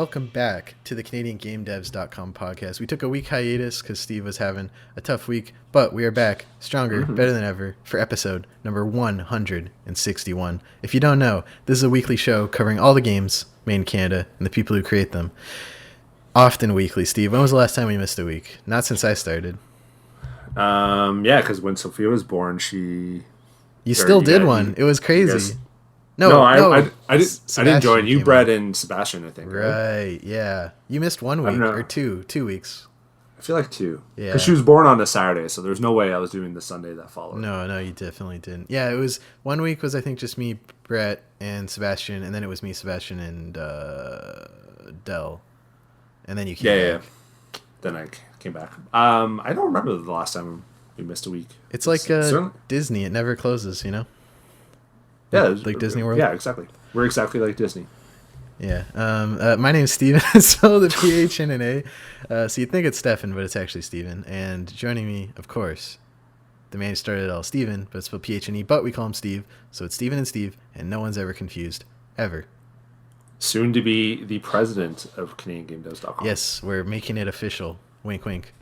welcome back to the CanadianGameDevs.com podcast. We took a week hiatus because Steve was having a tough week, but we are back stronger, better than ever for episode number 161. If you don't know, this is a weekly show covering all the games made in Canada and the people who create them. Often weekly. Steve, when was the last time we missed a week? Not since I started. Yeah, because when Sophia was born, You still did one. It was crazy. I didn't join. You, Brett, and Sebastian, I think. Right, yeah. You missed 1 week or 2 weeks. I feel like 2. Yeah. Because she was born on a Saturday, so there's no way I was doing the Sunday that followed. No, you definitely didn't. Yeah, it was 1 week was I think just me, Brett, and Sebastian, and then it was me, Sebastian, and Dell. And then you came back. Yeah. Then I came back. I don't remember the last time we missed a week. It's like Disney. It never closes, you know? Yeah, like Disney World. Yeah, exactly. We're exactly like Disney. Yeah. My name's Steven. So the PH and an A. So you'd think it's Stefan, but it's actually Steven. And joining me, of course, the man who started it all, Steven, but it's spelled PH and E, but we call him Steve. So it's Steven and Steve, and no one's ever confused, ever. Soon to be the president of CanadianGameDevs.com. Yes, we're making it official. Wink, wink.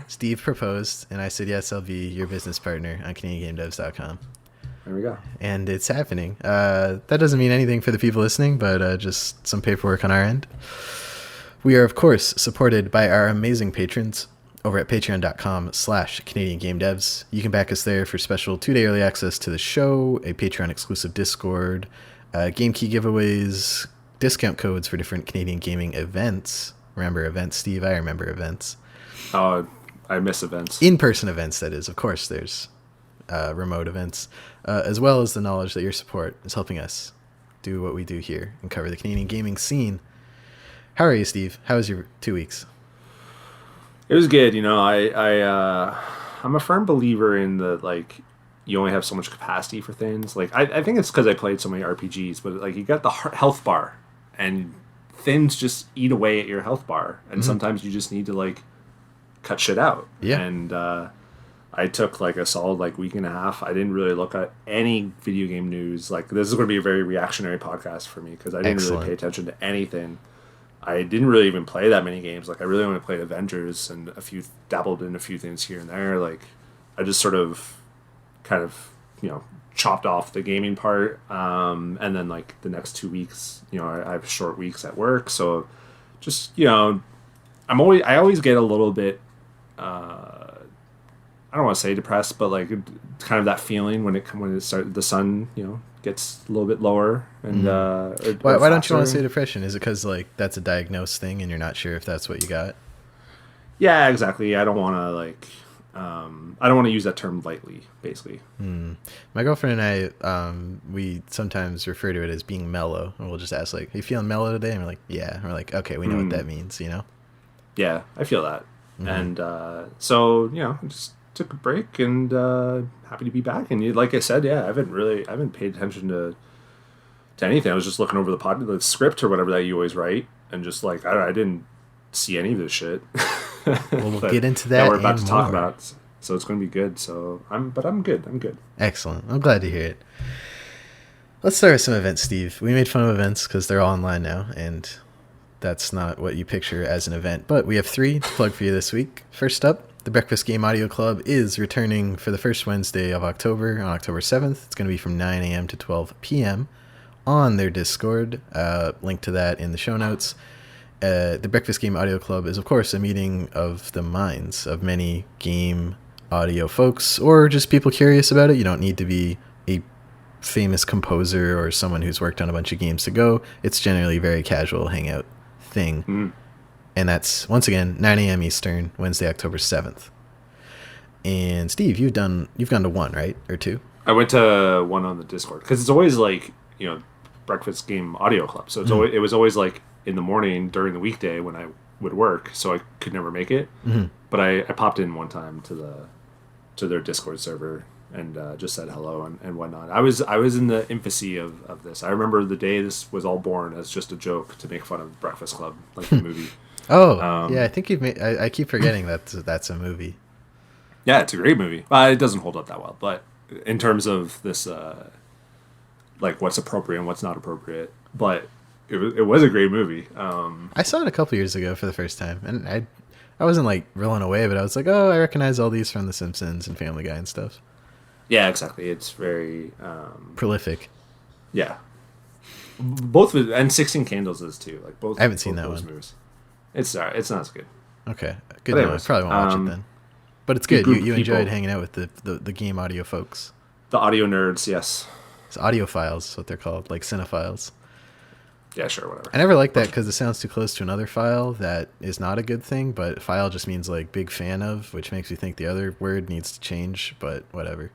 Steve proposed, and I said, yes, I'll be your business partner on CanadianGameDevs.com. There we go. And it's happening. That doesn't mean anything for the people listening, but just some paperwork on our end. We are, of course, supported by our amazing patrons over at patreon.com/CanadianGameDevs. You can back us there for special 2-day early access to the show, a Patreon-exclusive Discord, game key giveaways, discount codes for different Canadian gaming events. Remember events, Steve? I remember events. Oh, I miss events. In-person events, that is. Of course, there's remote events, as well as the knowledge that your support is helping us do what we do here and cover the Canadian gaming scene. How are you, Steve? How was your 2 weeks? It was good. You know, I'm a firm believer in the, like, you only have so much capacity for things. Like, I think it's because I played so many RPGs, but, like, you got the health bar, and things just eat away at your health bar, and sometimes you just need to, like, cut shit out. Yeah. And I took like a solid week and a half. I didn't really look at any video game news. Like, this is going to be a very reactionary podcast for me because I didn't really pay attention to anything. I didn't really even play that many games. Like, I really only played Avengers and dabbled in a few things here and there. Like, I just sort of kind of, chopped off the gaming part. And then like the next 2 weeks, I have short weeks at work. So just, I always get a little bit, I don't want to say depressed, but like kind of that feeling when the sun, gets a little bit lower. And why don't you want to say depression? Is it because like that's a diagnosed thing and you're not sure if that's what you got? Yeah, exactly. I don't want to I don't want to use that term lightly, basically. My girlfriend and I, we sometimes refer to it as being mellow, and we'll just ask like, "Are you feeling mellow today?" And we're like, "Yeah." And we're like, "Okay, we know what that means," Yeah, I feel that, and so just took a break and happy to be back. And like I said, I haven't paid attention to anything. I was just looking over the script or whatever that you always write, and just like I didn't see any of this shit. Well, we'll get into that. We're about to talk about, so it's going to be good. So I'm good. Excellent. I'm glad to hear it. Let's start with some events, Steve. We made fun of events because they're all online now, and that's not what you picture as an event. But we have 3 to plug for you this week. First up, the Breakfast Game Audio Club is returning for the first Wednesday of October, on October 7th. It's going to be from 9 a.m. to 12 p.m. on their Discord. Link to that in the show notes. The Breakfast Game Audio Club is, of course, a meeting of the minds of many game audio folks, or just people curious about it. You don't need to be a famous composer or someone who's worked on a bunch of games to go. It's generally a very casual hangout thing. And that's, once again, 9 a.m. Eastern, Wednesday, October 7th. And Steve, you've gone to 1, right? Or 2? I went to 1 on the Discord because it's always like, Breakfast Game Audio Club. So it was always like in the morning during the weekday when I would work, so I could never make it. But I popped in one time to their Discord server and just said hello and whatnot. I was in the infancy of this. I remember the day this was all born as just a joke to make fun of Breakfast Club, like the movie. Yeah, I think you've made. I keep forgetting that's a movie. Yeah, it's a great movie. It doesn't hold up that well, but in terms of this, like what's appropriate and what's not appropriate. But it was a great movie. I saw it a couple years ago for the first time, and I wasn't like rolling away, but I was like, oh, I recognize all these from The Simpsons and Family Guy and stuff. Yeah, exactly. It's very prolific. Yeah, both of it, and 16 Candles is too. Like both. I haven't seen that one. Movies. It's not as good. Okay, good. I probably won't watch it then. But it's good. You enjoyed hanging out with the game audio folks. The audio nerds, yes. It's audiophiles, what they're called, like cinephiles. Yeah, sure, whatever. I never liked that because it sounds too close to another file that is not a good thing, but file just means like big fan of, which makes me think the other word needs to change, but whatever.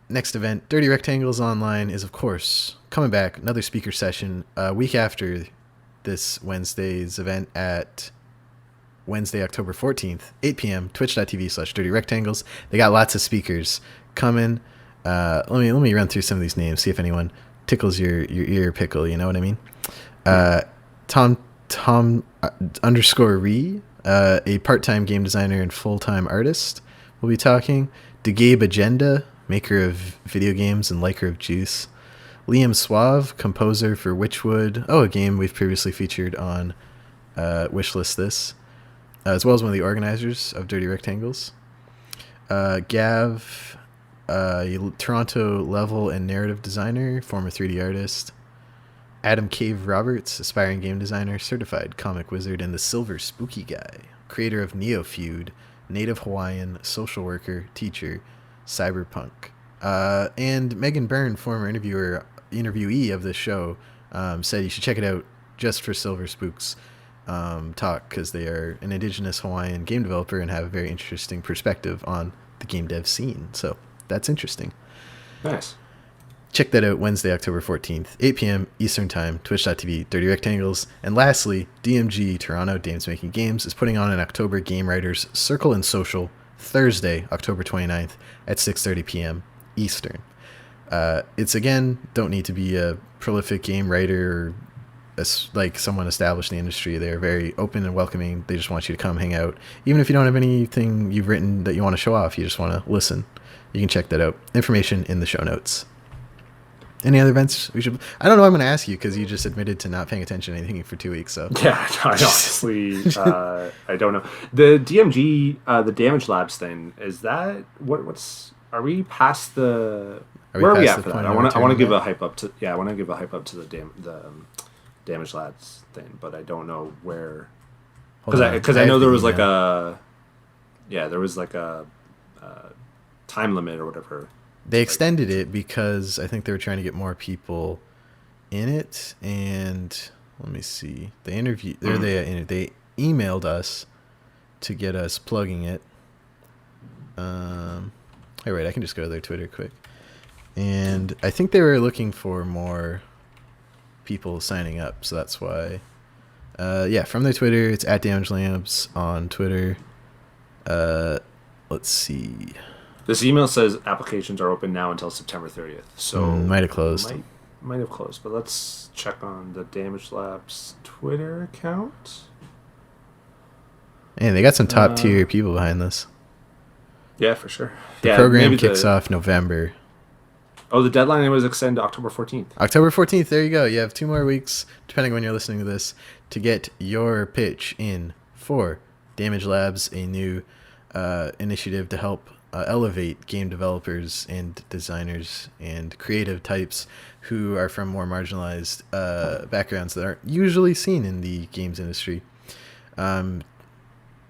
Next event, Dirty Rectangles Online, is, of course, coming back. Another speaker session a week after this Wednesday's event at Wednesday, October 14th, 8 p.m., twitch.tv/Dirty Rectangles. They got lots of speakers coming. Let me run through some of these names, see if anyone tickles your ear pickle, you know what I mean? Tom _Ree, a part-time game designer and full-time artist, will be talking. DeGabe Agenda, maker of video games and liker of juice. Liam Suave, composer for Witchwood, a game we've previously featured on Wishlist this, as well as one of the organizers of Dirty Rectangles. Gav, Toronto level and narrative designer, former 3D artist. Adam Cave Roberts, aspiring game designer, certified comic wizard, and the Silver Spooky Guy, creator of Neofeud, native Hawaiian, social worker, teacher, cyberpunk. And Megan Byrne, former interviewee of this show, said you should check it out just for Silver Spooks talk, because they are an indigenous Hawaiian game developer and have a very interesting perspective on the game dev scene. So that's interesting. Nice. Check that out Wednesday, October 14th, 8 p.m. Eastern Time, twitch.tv, Dirty Rectangles. And lastly, DMG, Toronto Dames Making Games, is putting on an October Game Writers Circle and Social Thursday, October 29th at 6:30 p.m. Eastern. It's, again, don't need to be a prolific game writer or like someone established in the industry. They're very open and welcoming. They just want you to come hang out. Even if you don't have anything you've written that you want to show off, you just want to listen, you can check that out. Information in the show notes. Any other events we should... I don't know what I'm going to ask you, because you just admitted to not paying attention to anything for 2 weeks. So yeah, I honestly, I don't know. The DMG, the Damage Labs thing, is that what's? Are we past the? Where are we at for that? I want to give a hype up to. Yeah, I want to give a hype up to the Damage Labs thing, but I don't know where. Because I know there was like a. Yeah, there was like a time limit or whatever. They extended it because I think they were trying to get more people in it, and let me see. They emailed us to get us plugging it. Hey, wait, I can just go to their Twitter quick. And I think they were looking for more people signing up, so that's why. Yeah, from their Twitter, it's at Damage Labs on Twitter. Let's see. This email says applications are open now until September 30th. So might have closed. Might have closed, but let's check on the Damage Labs Twitter account. Man, they got some top tier people behind this. Yeah, for sure. The program kicks off November. Oh, the deadline was extended to October 14th. October 14th, there you go. You have 2 more weeks, depending on when you're listening to this, to get your pitch in for Damage Labs, a new initiative to help elevate game developers and designers and creative types who are from more marginalized backgrounds that aren't usually seen in the games industry.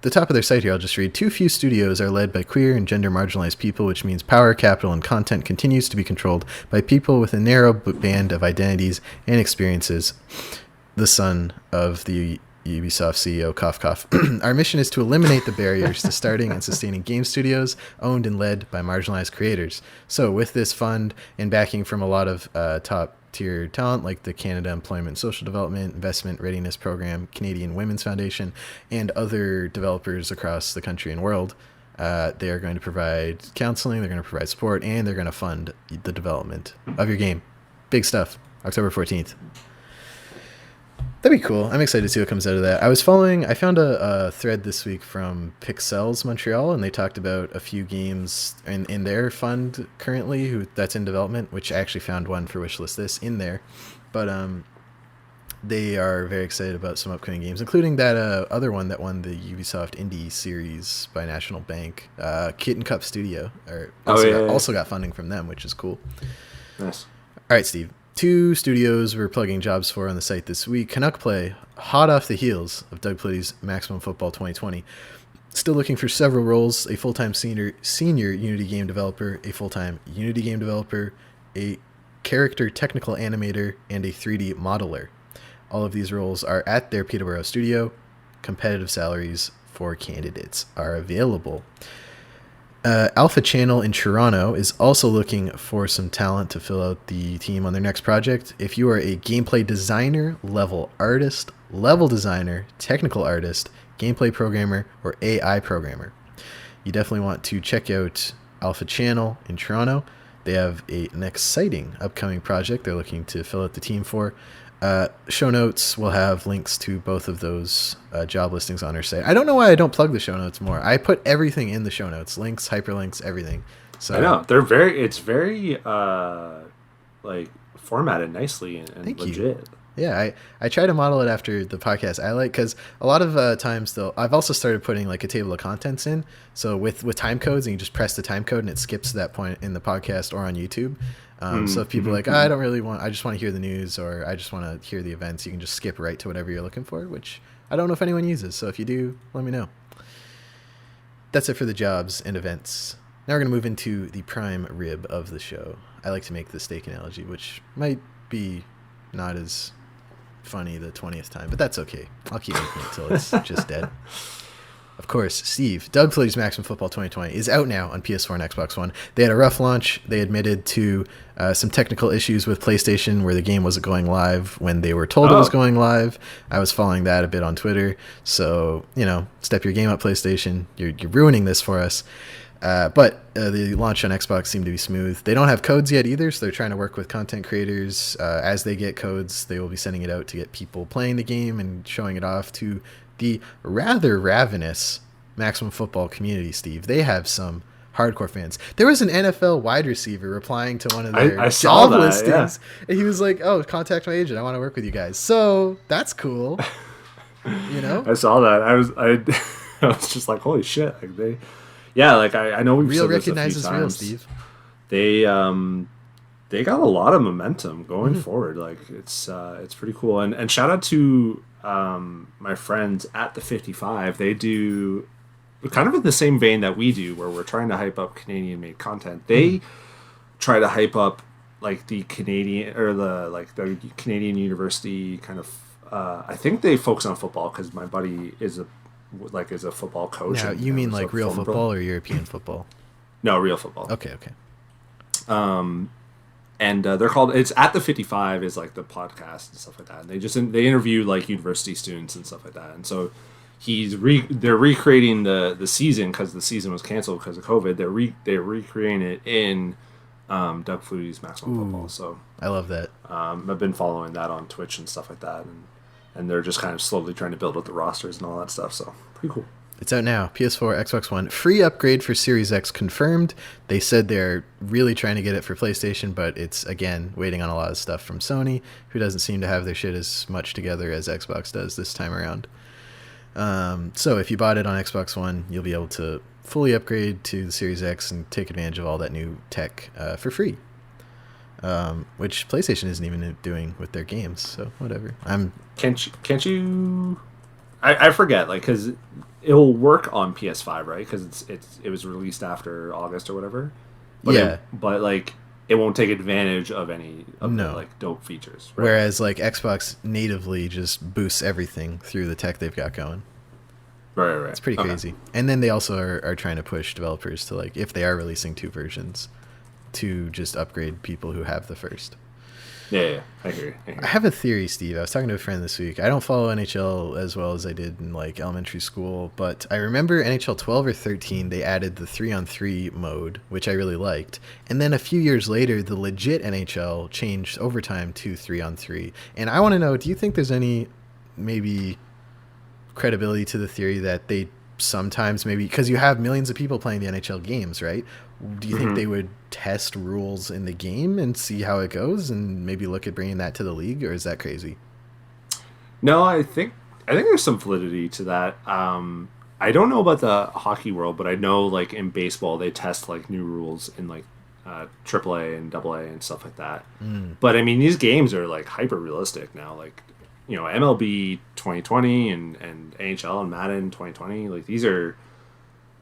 The top of their site here, I'll just read. Too few studios are led by queer and gender marginalized people, which means power, capital, and content continues to be controlled by people with a narrow band of identities and experiences. The son of the Ubisoft CEO, cough cough. Our mission is to eliminate the barriers to starting and sustaining game studios owned and led by marginalized creators. So with this fund and backing from a lot of top tier talent like the Canada Employment and Social Development Investment Readiness Program, Canadian Women's Foundation, and other developers across the country and world, they are going to provide counseling, they're going to provide support, and they're going to fund the development of your game. Big stuff. October 14th. That'd be cool. I'm excited to see what comes out of that. I found a thread this week from Pixels Montreal, and they talked about a few games in their fund currently that's in development, which I actually found one for Wishlist this in there. But they are very excited about some upcoming games, including that other one that won the Ubisoft Indie Series by National Bank, Kitten Cup Studio. Also got funding from them, which is cool. Nice. All right, Steve. 2 studios we're plugging jobs for on the site this week. Canuck Play, hot off the heels of Doug Flutie's Maximum Football 2020. Still looking for several roles: a full-time senior Unity game developer, a full-time Unity game developer, a character technical animator, and a 3D modeler. All of these roles are at their Peterborough studio. Competitive salaries for candidates are available. Alpha Channel in Toronto is also looking for some talent to fill out the team on their next project. If you are a gameplay designer, level artist, level designer, technical artist, gameplay programmer, or AI programmer, you definitely want to check out Alpha Channel in Toronto. They have an exciting upcoming project they're looking to fill out the team for. Show notes will have links to both of those job listings on our site. I don't know why I don't plug the show notes more. I put everything in the show notes, links, hyperlinks, everything. So I know it's very like formatted nicely and legit. You. Yeah, I try to model it after the podcast. I like, because a lot of times though, I've also started putting like a table of contents in. So with time codes, and you just press the time code and it skips to that point in the podcast or on YouTube. So if people are like, I just want to hear the news, or I just want to hear the events, you can just skip right to whatever you're looking for, which I don't know if anyone uses. So if you do, let me know. That's it for the jobs and events. Now we're going to move into the prime rib of the show. I like to make the steak analogy, which might be not as funny the 20th time, but that's okay. I'll keep making it till it's just dead. Of course, Steve, Doug Flutie's Maximum Football 2020 is out now on PS4 and Xbox One. They had a rough launch. They admitted to some technical issues with PlayStation where the game wasn't going live when they were told it was going live. I was following that a bit on Twitter. So, step your game up, PlayStation. You're ruining this for us. But the launch on Xbox seemed to be smooth. They don't have codes yet either, so they're trying to work with content creators. As they get codes, they will be sending it out to get people playing the game and showing it off to the rather ravenous Maximum Football community, Steve. They have some hardcore fans. There was an NFL wide receiver replying to one of their job listings, and he was like, contact my agent. I want to work with you guys. So that's cool. I saw that. I was just like, holy shit. Like I know we've real said this recognizes a few times. real, Steve. They got a lot of momentum going forward. Like it's pretty cool. And shout out to my friends at the 55. They do kind of in the same vein that we do, where we're trying to hype up Canadian made content. They try to hype up like the Canadian or the Canadian university kind of. I think they focus on football because my buddy is a football coach. Now, you mean like real football or European football? No, real football. Okay. And they're called. It's at the 55 is like the podcast and stuff like that. And they interview like university students and stuff like that. And so they're recreating the season because the season was canceled because of COVID. They're recreating it in Doug Flutie's Maximum Football. So I love that. I've been following that on Twitch and stuff like that, and they're just kind of slowly trying to build up the rosters and all that stuff. So pretty cool. It's out now. PS4, Xbox One. Free upgrade for Series X confirmed. They said they're really trying to get it for PlayStation, but it's, again, waiting on a lot of stuff from Sony, who doesn't seem to have their shit as much together as Xbox does this time around. So if you bought it on Xbox One, you'll be able to fully upgrade to the Series X and take advantage of all that new tech for free. Which PlayStation isn't even doing with their games, so whatever. Can't you... I forget, because it'll work on PS5, right? Because it was released after August or whatever. But but it won't take advantage of any of the dope features. Right? Whereas Xbox natively just boosts everything through the tech they've got going. Right. It's pretty crazy. And then they also are trying to push developers to if they are releasing 2 versions, to just upgrade people who have the first. Yeah, I hear you. I have a theory, Steve. I was talking to a friend this week. I don't follow NHL as well as I did in elementary school, but I remember NHL 12 or 13, they added the 3-on-3 mode, which I really liked. And then a few years later, the legit NHL changed overtime to 3-on-3. And I want to know, do you think there's any maybe credibility to the theory that they sometimes maybe, because you have millions of people playing the NHL games, right? Do you think they would test rules in the game and see how it goes and maybe look at bringing that to the league, or is that crazy? No, I think there's some validity to that. I don't know about the hockey world, but I know like in baseball they test like new rules in like AAA and AA and stuff like that. But I mean, these games are like hyper realistic now. Like, you know, MLB 2020 and NHL and Madden 2020. Like these are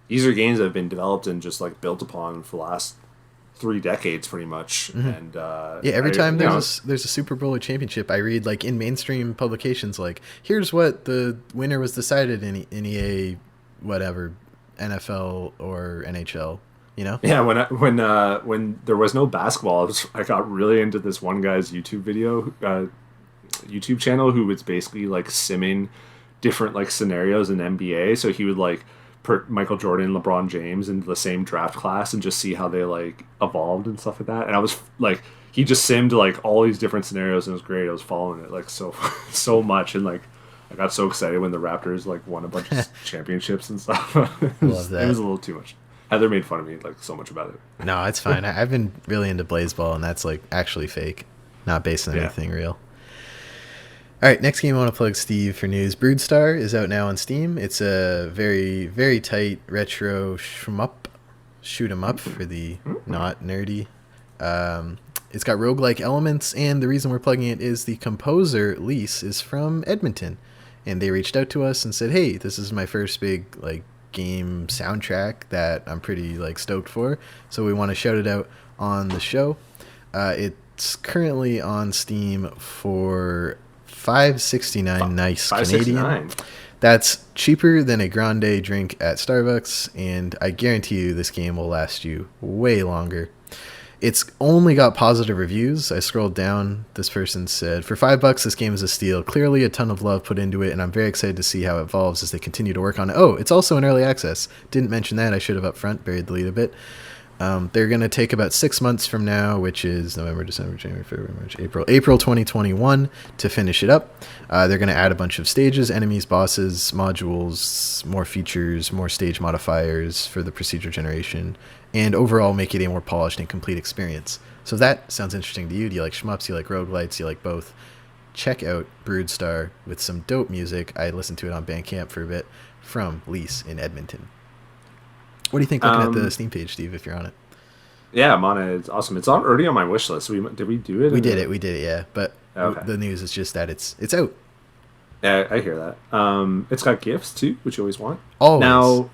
games that have been developed and just like built upon for the last 3 decades pretty much. And every time there's a Super Bowl or championship, I read like in mainstream publications like, here's what the winner was decided in EA whatever, NFL or NHL, you know? Yeah, when there was no basketball, I got really into this one guy's YouTube channel who was basically like simming different like scenarios in NBA. So he would like put Michael Jordan, LeBron James into the same draft class and just see how they like evolved and stuff like that. And I was like, he just simmed like all these different scenarios and it was great. I was following it like so much, and like I got so excited when the Raptors like won a bunch of championships and stuff. It was a little too much. Heather made fun of me like so much about it. No, it's fine. I've been really into Blazeball, and that's like actually fake, not based on anything real. All right, next game I want to plug, Steve, for news. Broodstar is out now on Steam. It's a very, very tight retro shoot 'em up for the not nerdy. It's got roguelike elements, and the reason we're plugging it is the composer Leiss is from Edmonton, and they reached out to us and said, hey, this is my first big like game soundtrack that I'm pretty like stoked for, so we want to shout it out on the show. It's currently on Steam for $5.69 nice Canadian. That's cheaper than a grande drink at Starbucks, and I guarantee you this game will last you way longer. It's only got positive reviews. I scrolled down. This person said, for $5, this game is a steal. Clearly a ton of love put into it, and I'm very excited to see how it evolves as they continue to work on it. Oh, it's also in early access. Didn't mention that. I should have up front, buried the lead a bit. They're going to take about 6 months from now, which is November, December, January, February, March, April 2021 to finish it up. They're going to add a bunch of stages, enemies, bosses, modules, more features, more stage modifiers for the procedure generation, and overall make it a more polished and complete experience. So if that sounds interesting to you, do you like shmups, do you like roguelites, do you like both? Check out Broodstar with some dope music. I listened to it on Bandcamp for a bit from Leiss in Edmonton. What do you think looking at the Steam page, Steve, if you're on it? Yeah, I'm on it. It's awesome. It's already on my wish list. Did we do it? We did it, yeah. But the news is just that it's out. Yeah, I hear that. It's got gifts, too, which you always want. Always. Now,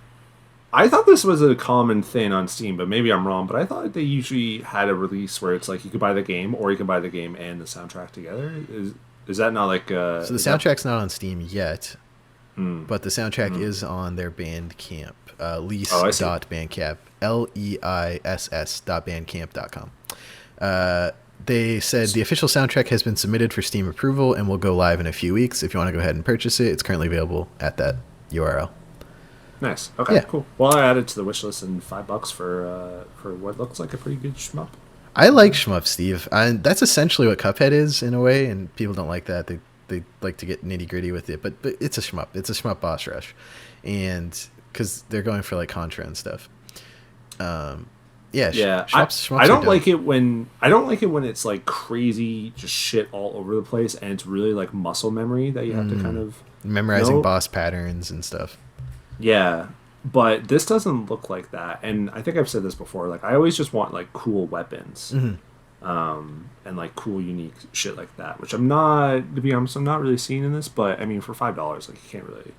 I thought this was a common thing on Steam, but maybe I'm wrong. But I thought they usually had a release where it's like you could buy the game, or you can buy the game and the soundtrack together. Is that not like... so the soundtrack's not on Steam yet, but the soundtrack is on their Bandcamp. Leiss.bandcamp, Leiss.bandcamp.com. They said the official soundtrack has been submitted for Steam approval and will go live in a few weeks. If you want to go ahead and purchase it, it's currently available at that URL. Nice. Okay, cool. Well, I added to the wish list and $5 for what looks like a pretty good shmup. I like shmup, Steve. And that's essentially what Cuphead is in a way, and people don't like that. They like to get nitty gritty with it, but it's a shmup. It's a shmup boss rush, and because they're going for like Contra and stuff. Shmups I don't like it when it's like crazy just shit all over the place, and it's really like muscle memory that you have to kind of memorizing boss patterns and stuff. Yeah, but this doesn't look like that, and I think I've said this before. Like I always just want like cool weapons, and like cool unique shit like that, which I'm not, to be honest, I'm not really seeing in this. But I mean, for $5, like you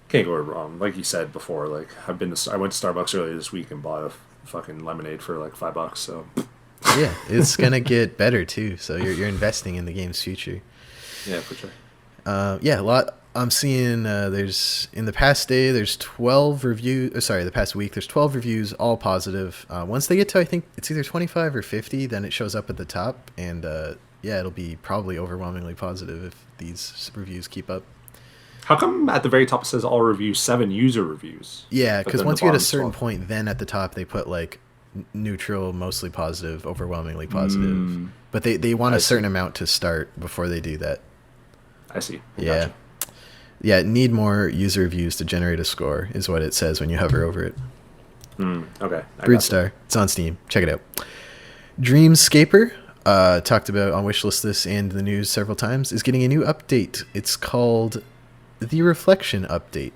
can't go wrong. Like you said before, like I went to Starbucks earlier this week and bought a fucking lemonade for like $5. So yeah, it's gonna get better too. So you're investing in the game's future. Yeah, for sure. A lot. I'm seeing there's in the past day there's 12 reviews. The past week there's 12 reviews, all positive. Once they get to I think it's either 25 or 50, then it shows up at the top, and it'll be probably overwhelmingly positive if these reviews keep up. How come at the very top it says all reviews, 7 user reviews? Yeah, because once you get a certain point, then at the top they put like neutral, mostly positive, overwhelmingly positive. But they want a certain amount to start before they do that. I see. Yeah. Gotcha. Yeah, need more user reviews to generate a score is what it says when you hover over it. Okay. Broodstar. It's on Steam. Check it out. Dreamscaper, talked about on Wishlist this and the news several times, is getting a new update. It's called the Reflection Update.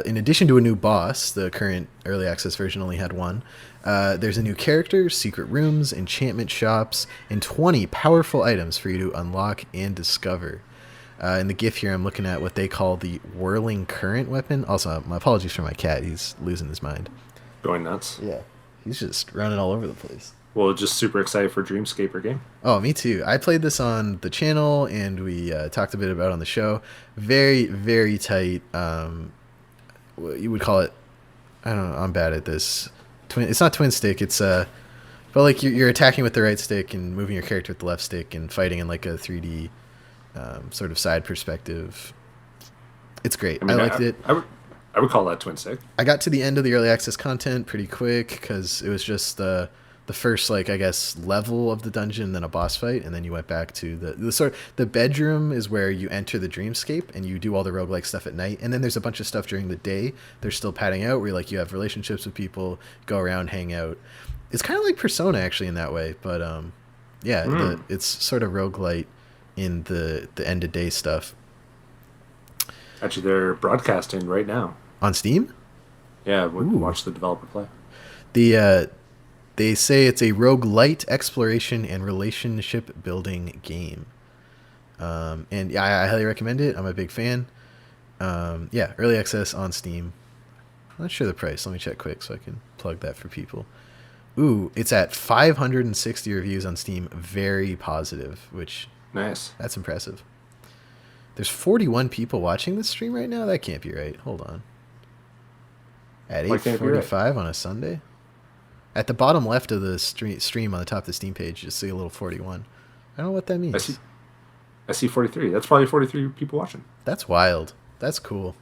In addition to a new boss, the current early access version only had one. There's a new character, secret rooms, enchantment shops, and 20 powerful items for you to unlock and discover. In the GIF here, I'm looking at what they call the Whirling Current weapon. Also, my apologies for my cat. He's losing his mind. Going nuts. Yeah. He's just running all over the place. Well, just super excited for Dreamscaper game. Oh, me too. I played this on the channel, and we talked a bit about it on the show. Very, very tight. You would call it... I don't know. I'm bad at this. It's not twin stick. It's... but like you're attacking with the right stick and moving your character with the left stick and fighting in like a 3D sort of side perspective. It's great. I liked it. I would call that twin stick. I got to the end of the early access content pretty quick because it was just the first, like, I guess, level of the dungeon, then a boss fight, and then you went back to the bedroom is where you enter the dreamscape and you do all the roguelike stuff at night, and then there's a bunch of stuff during the day they're still padding out where you have relationships with people, go around, hang out. It's kind of like Persona actually in that way, but it's sort of roguelite in the end of day stuff. Actually, they're broadcasting right now on Steam. Yeah, watch the developer play. They say it's a roguelite exploration and relationship building game. And yeah, I highly recommend it. I'm a big fan. Early access on Steam. I'm not sure the price. Let me check quick so I can plug that for people. Ooh, it's at 560 reviews on Steam. Very positive, which... Nice. That's impressive. There's 41 people watching this stream right now? That can't be right. Hold on. At 8:45 on a Sunday? At the bottom left of the stream on the top of the Steam page, you see a little 41. I don't know what that means. I see 43. That's probably 43 people watching. That's wild. That's cool.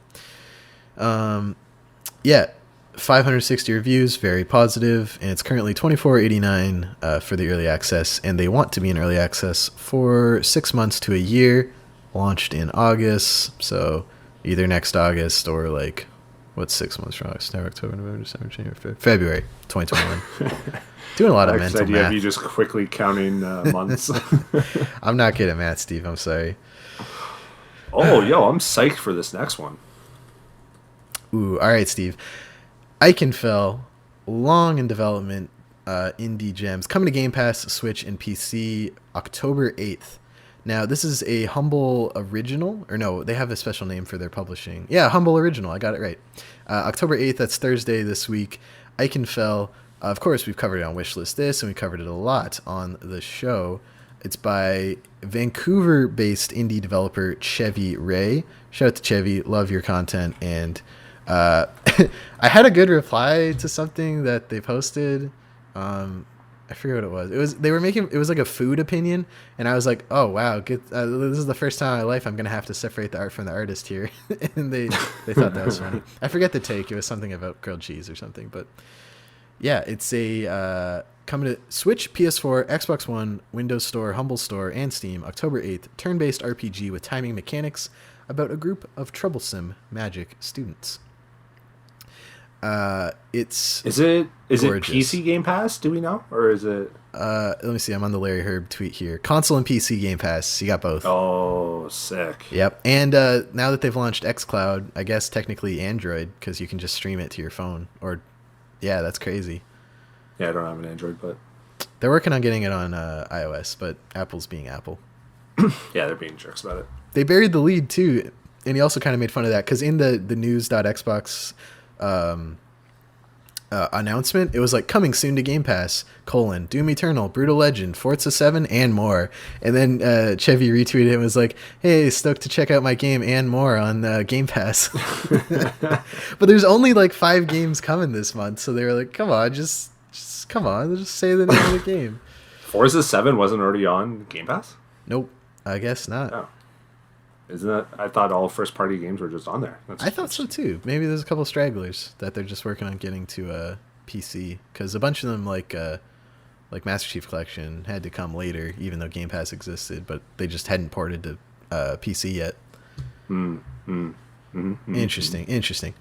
560 reviews, very positive, and it's currently $24.89 for the early access, and they want to be in early access for 6 months to a year, launched in August, so either next August or like, what's 6 months from August? October, November, December, January, February 2021. Doing a lot of mental math. Of you just quickly counting months. I'm not good at math, Steve. I'm sorry. I'm psyched for this next one. Ooh, all right, Steve. Ikenfell, long in development, indie gems, coming to Game Pass, Switch, and PC October 8th. Now, this is a Humble Original, or no, they have a special name for their publishing. Yeah, Humble Original, I got it right. October 8th, that's Thursday this week. Ikenfell, of course, we've covered it on Wishlist this, and we covered it a lot on the show. It's by Vancouver-based indie developer Chevy Ray. Shout out to Chevy, love your content, and... I had a good reply to something that they posted. I forget what it was. It was like a food opinion, and I was like, oh wow, this is the first time in my life I'm gonna have to separate the art from the artist here. And they thought that was funny. I forget the take. It was something about grilled cheese or something, but yeah, it's a coming to Switch, PS4, Xbox One, Windows Store, Humble Store, and Steam October 8th. Turn-based RPG with timing mechanics about a group of troublesome magic students. Is it PC Game Pass? Do we know, or is it? Let me see. I'm on the Larry Herb tweet here. Console and PC Game Pass. You got both. Oh, sick. Yep. And now that they've launched xCloud, I guess technically Android, because you can just stream it to your phone. Or, yeah, that's crazy. Yeah, I don't have an Android, but they're working on getting it on iOS. But Apple's being Apple. Yeah, they're being jerks about it. They buried the lead too, and he also kind of made fun of that because in the news.xbox announcement, it was like coming soon to Game Pass, Doom Eternal, Brutal Legend, Forza 7, and more. And then Chevy retweeted it and was like, hey, stoked to check out my game and more on Game Pass. But there's only like 5 games coming this month, so they were like, come on, just come on, just say the name of the game. Forza 7 wasn't already on Game Pass? Nope, I guess not. Oh. Isn't that? I thought all first-party games were just on there. I thought so too. Maybe there's a couple stragglers that they're just working on getting to PC, because a bunch of them, like Master Chief Collection, had to come later, even though Game Pass existed, but they just hadn't ported to PC yet. Interesting. Interesting.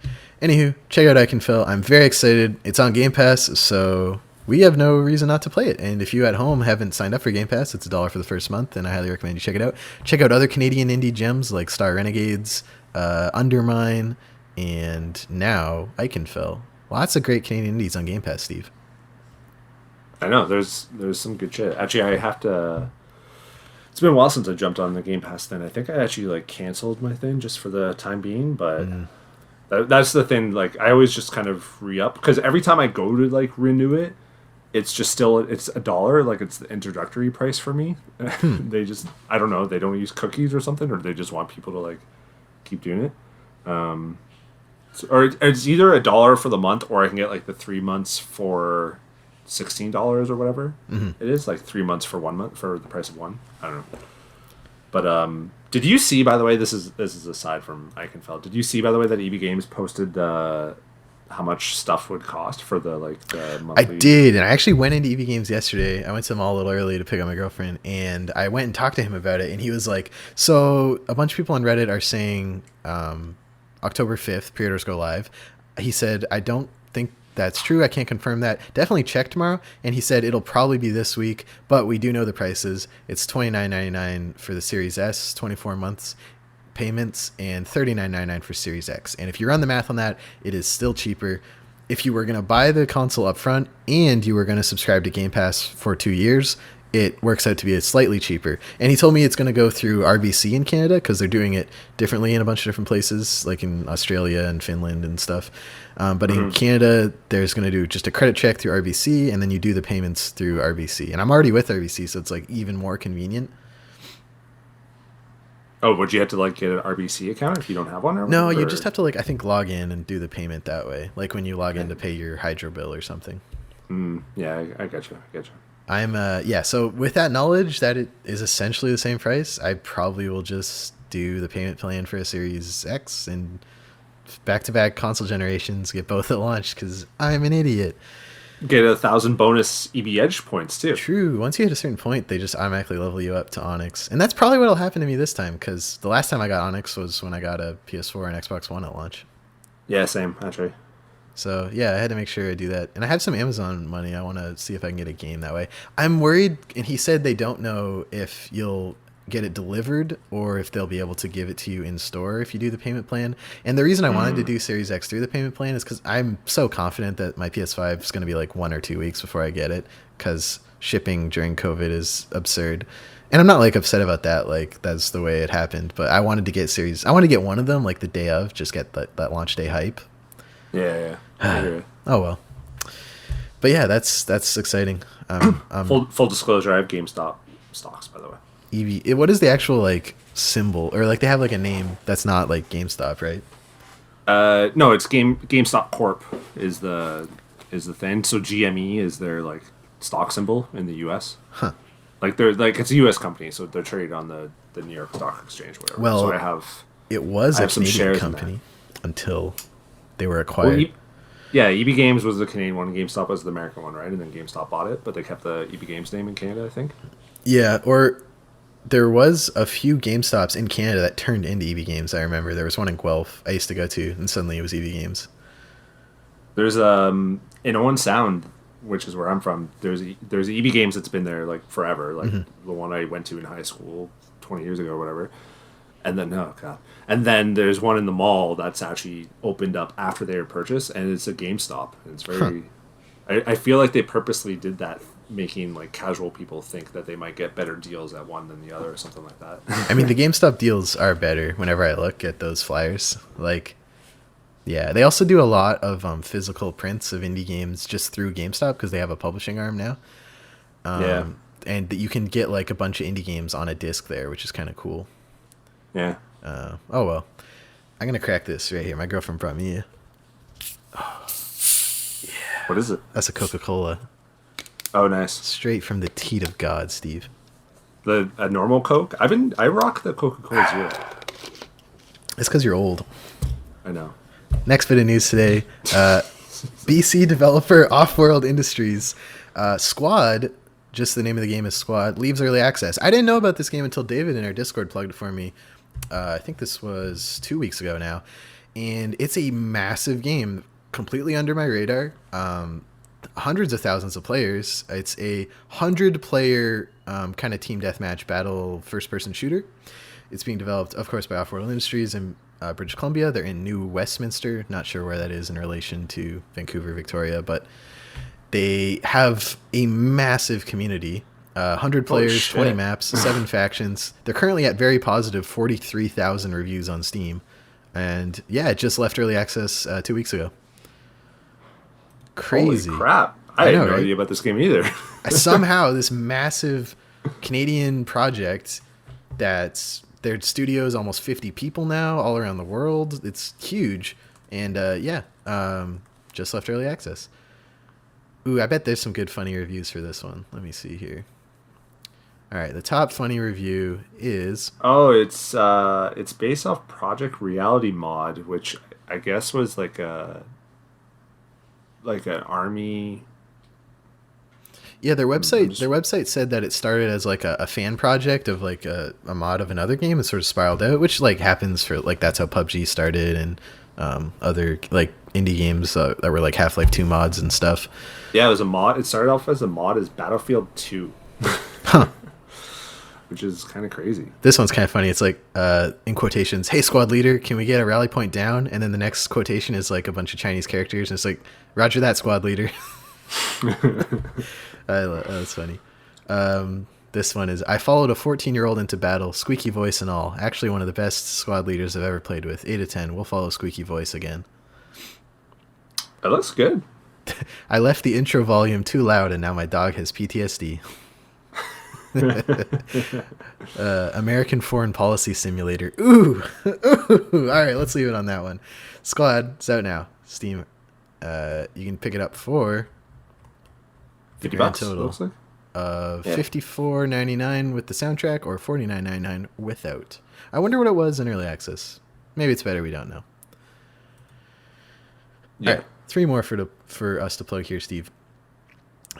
Anywho, check out Ikenfell. I'm very excited. It's on Game Pass, so we have no reason not to play it. And if you at home haven't signed up for Game Pass, it's $1 for the first month, and I highly recommend you check it out. Check out other Canadian indie gems like Star Renegades, Undermine, and now Ikenfell. Lots of great Canadian indies on Game Pass, Steve. I know, there's some good shit. Actually, I have to... It's been a while since I jumped on the Game Pass thing. I think I actually like canceled my thing just for the time being, but that's the thing. Like, I always just kind of re-up, because every time I go to like renew it, it's just still, it's $1. Like, it's the introductory price for me. They just, I don't know, they don't use cookies or something, or they just want people to like keep doing it. Or it's either $1 for the month, or I can get like the 3 months for $16 or whatever it is, like 3 months for 1 month for the price of one. I don't know. But did you see, by the way, this is aside from Ikenfell, did you see, by the way, that EB Games posted how much stuff would cost for the monthly? I did, and I actually went into EB Games yesterday. I went to the mall a little early to pick up my girlfriend, and I went and talked to him about it, and he was like, so a bunch of people on Reddit are saying October 5th, pre-orders go live. He said, I don't think that's true. I can't confirm that. Definitely check tomorrow. And he said it'll probably be this week, but we do know the prices. It's $29.99 for the Series S, 24 months payments, and $39.99 for Series X. And if you run the math on that, it is still cheaper. If you were going to buy the console up front and you were going to subscribe to Game Pass for 2 years, it works out to be slightly cheaper. And he told me it's going to go through RBC in Canada, because they're doing it differently in a bunch of different places, like in Australia and Finland and stuff. But in Canada, there's going to do just a credit check through RBC, and then you do the payments through RBC. And I'm already with RBC, so it's like even more convenient. Oh, would you have to like get an RBC account if you don't have one? No, you just have to I think log in and do the payment that way. Like when you log in to pay your hydro bill or something. Yeah, I got you. So with that knowledge that it is essentially the same price, I probably will just do the payment plan for a Series X and back-to-back console generations, get both at launch, because I'm an idiot. Get 1,000 bonus EB Edge points too. True. Once you hit a certain point, they just automatically level you up to Onyx. And that's probably what will happen to me this time, because the last time I got Onyx was when I got a PS4 and Xbox One at launch. Yeah, same, actually. So, yeah, I had to make sure I do that. And I have some Amazon money. I want to see if I can get a game that way. I'm worried, and he said they don't know if you'll get it delivered or if they'll be able to give it to you in store if you do the payment plan. And the reason I wanted to do Series X through the payment plan is because I'm so confident that my PS5 is going to be like 1 or 2 weeks before I get it, because shipping during COVID is absurd. And I'm not like upset about that, like that's the way it happened, but I wanted to get I want to get one of them like the day of, just get that launch day hype. Yeah. Oh well. But yeah, that's exciting. Full disclosure, I have GameStop stocks, by the way. What is the actual like symbol, or like they have like a name that's not like GameStop, right? No, it's GameStop Corp is the thing. So GME is their like stock symbol in the US. Huh. Like they're like, it's a US company, so they're traded on the New York Stock Exchange, whatever. Well, so it was a Canadian company until they were acquired. EB Games was the Canadian one, GameStop was the American one, right? And then GameStop bought it, but they kept the EB Games name in Canada, I think. Yeah, or there was a few GameStops in Canada that turned into EB Games. I remember there was one in Guelph I used to go to, and suddenly it was EB Games. There's in Owen Sound, which is where I'm from. There's EB Games that's been there like forever, like the one I went to in high school 20 years ago or whatever. And then there's one in the mall that's actually opened up after they were purchased, and it's a GameStop. And it's very, I feel like they purposely did that, making like casual people think that they might get better deals at one than the other or something like that. I mean, the GameStop deals are better whenever I look at those flyers. Like, yeah, they also do a lot of physical prints of indie games just through GameStop because they have a publishing arm now. And you can get like a bunch of indie games on a disc there, which is kind of cool. Yeah. Oh well, I'm gonna crack this right here. My girlfriend brought me Yeah. What is it? That's a Coca-Cola. Oh, nice. Straight from the teat of God, Steve. A normal Coke? I rock the Coca-Cola Zero. It's because you're old. I know. Next bit of news today. BC developer Offworld Industries Squad Just the name of the game is Squad. Leaves early access. I didn't know about this game until David in our Discord plugged it for me. I think this was 2 weeks ago now. And it's a massive game, completely under my radar. Hundreds of thousands of players. It's a 100-player kind of team deathmatch battle first-person shooter. It's being developed, of course, by Offworld Industries in British Columbia. They're in New Westminster. Not sure where that is in relation to Vancouver, Victoria, but they have a massive community. 100 players, 20 maps, 7 factions. They're currently at very positive 43,000 reviews on Steam. And yeah, it just left early access 2 weeks ago. Crazy. Holy crap. I had no idea about this game either. Somehow this massive Canadian project that's their studio's almost 50 people now all around the world. It's huge. And just left early access. Ooh, I bet there's some good funny reviews for this one. Let me see here. All right, the top funny review is... Oh, it's based off Project Reality mod, which I guess was like an army... Yeah, their website said that it started as like a fan project of like a mod of another game and sort of spiraled out, which like happens for like that's how PUBG started and other like indie games that were like Half-Life 2 mods and stuff. Yeah, it was a mod. It started off as a mod as Battlefield 2. Huh. Which is kind of crazy. This one's kind of funny. It's like, in quotations, "Hey, squad leader, can we get a rally point down?" And then the next quotation is like a bunch of Chinese characters. And it's like, "Roger that, squad leader." That's funny. This one is, "I followed a 14-year-old into battle, squeaky voice and all. Actually, one of the best squad leaders I've ever played with. 8 of 10. We'll follow squeaky voice again." That looks good. "I left the intro volume too loud and now my dog has PTSD. American Foreign Policy Simulator. Ooh. All right, let's leave it on that one. Squad, it's out now. Steam. You can pick it up for $50 total looks like. Of $54.99 with the soundtrack or $49.99 without. I wonder what it was in early access. Maybe it's better. We don't know. Yeah. All right, 3 more for us to plug here, Steve.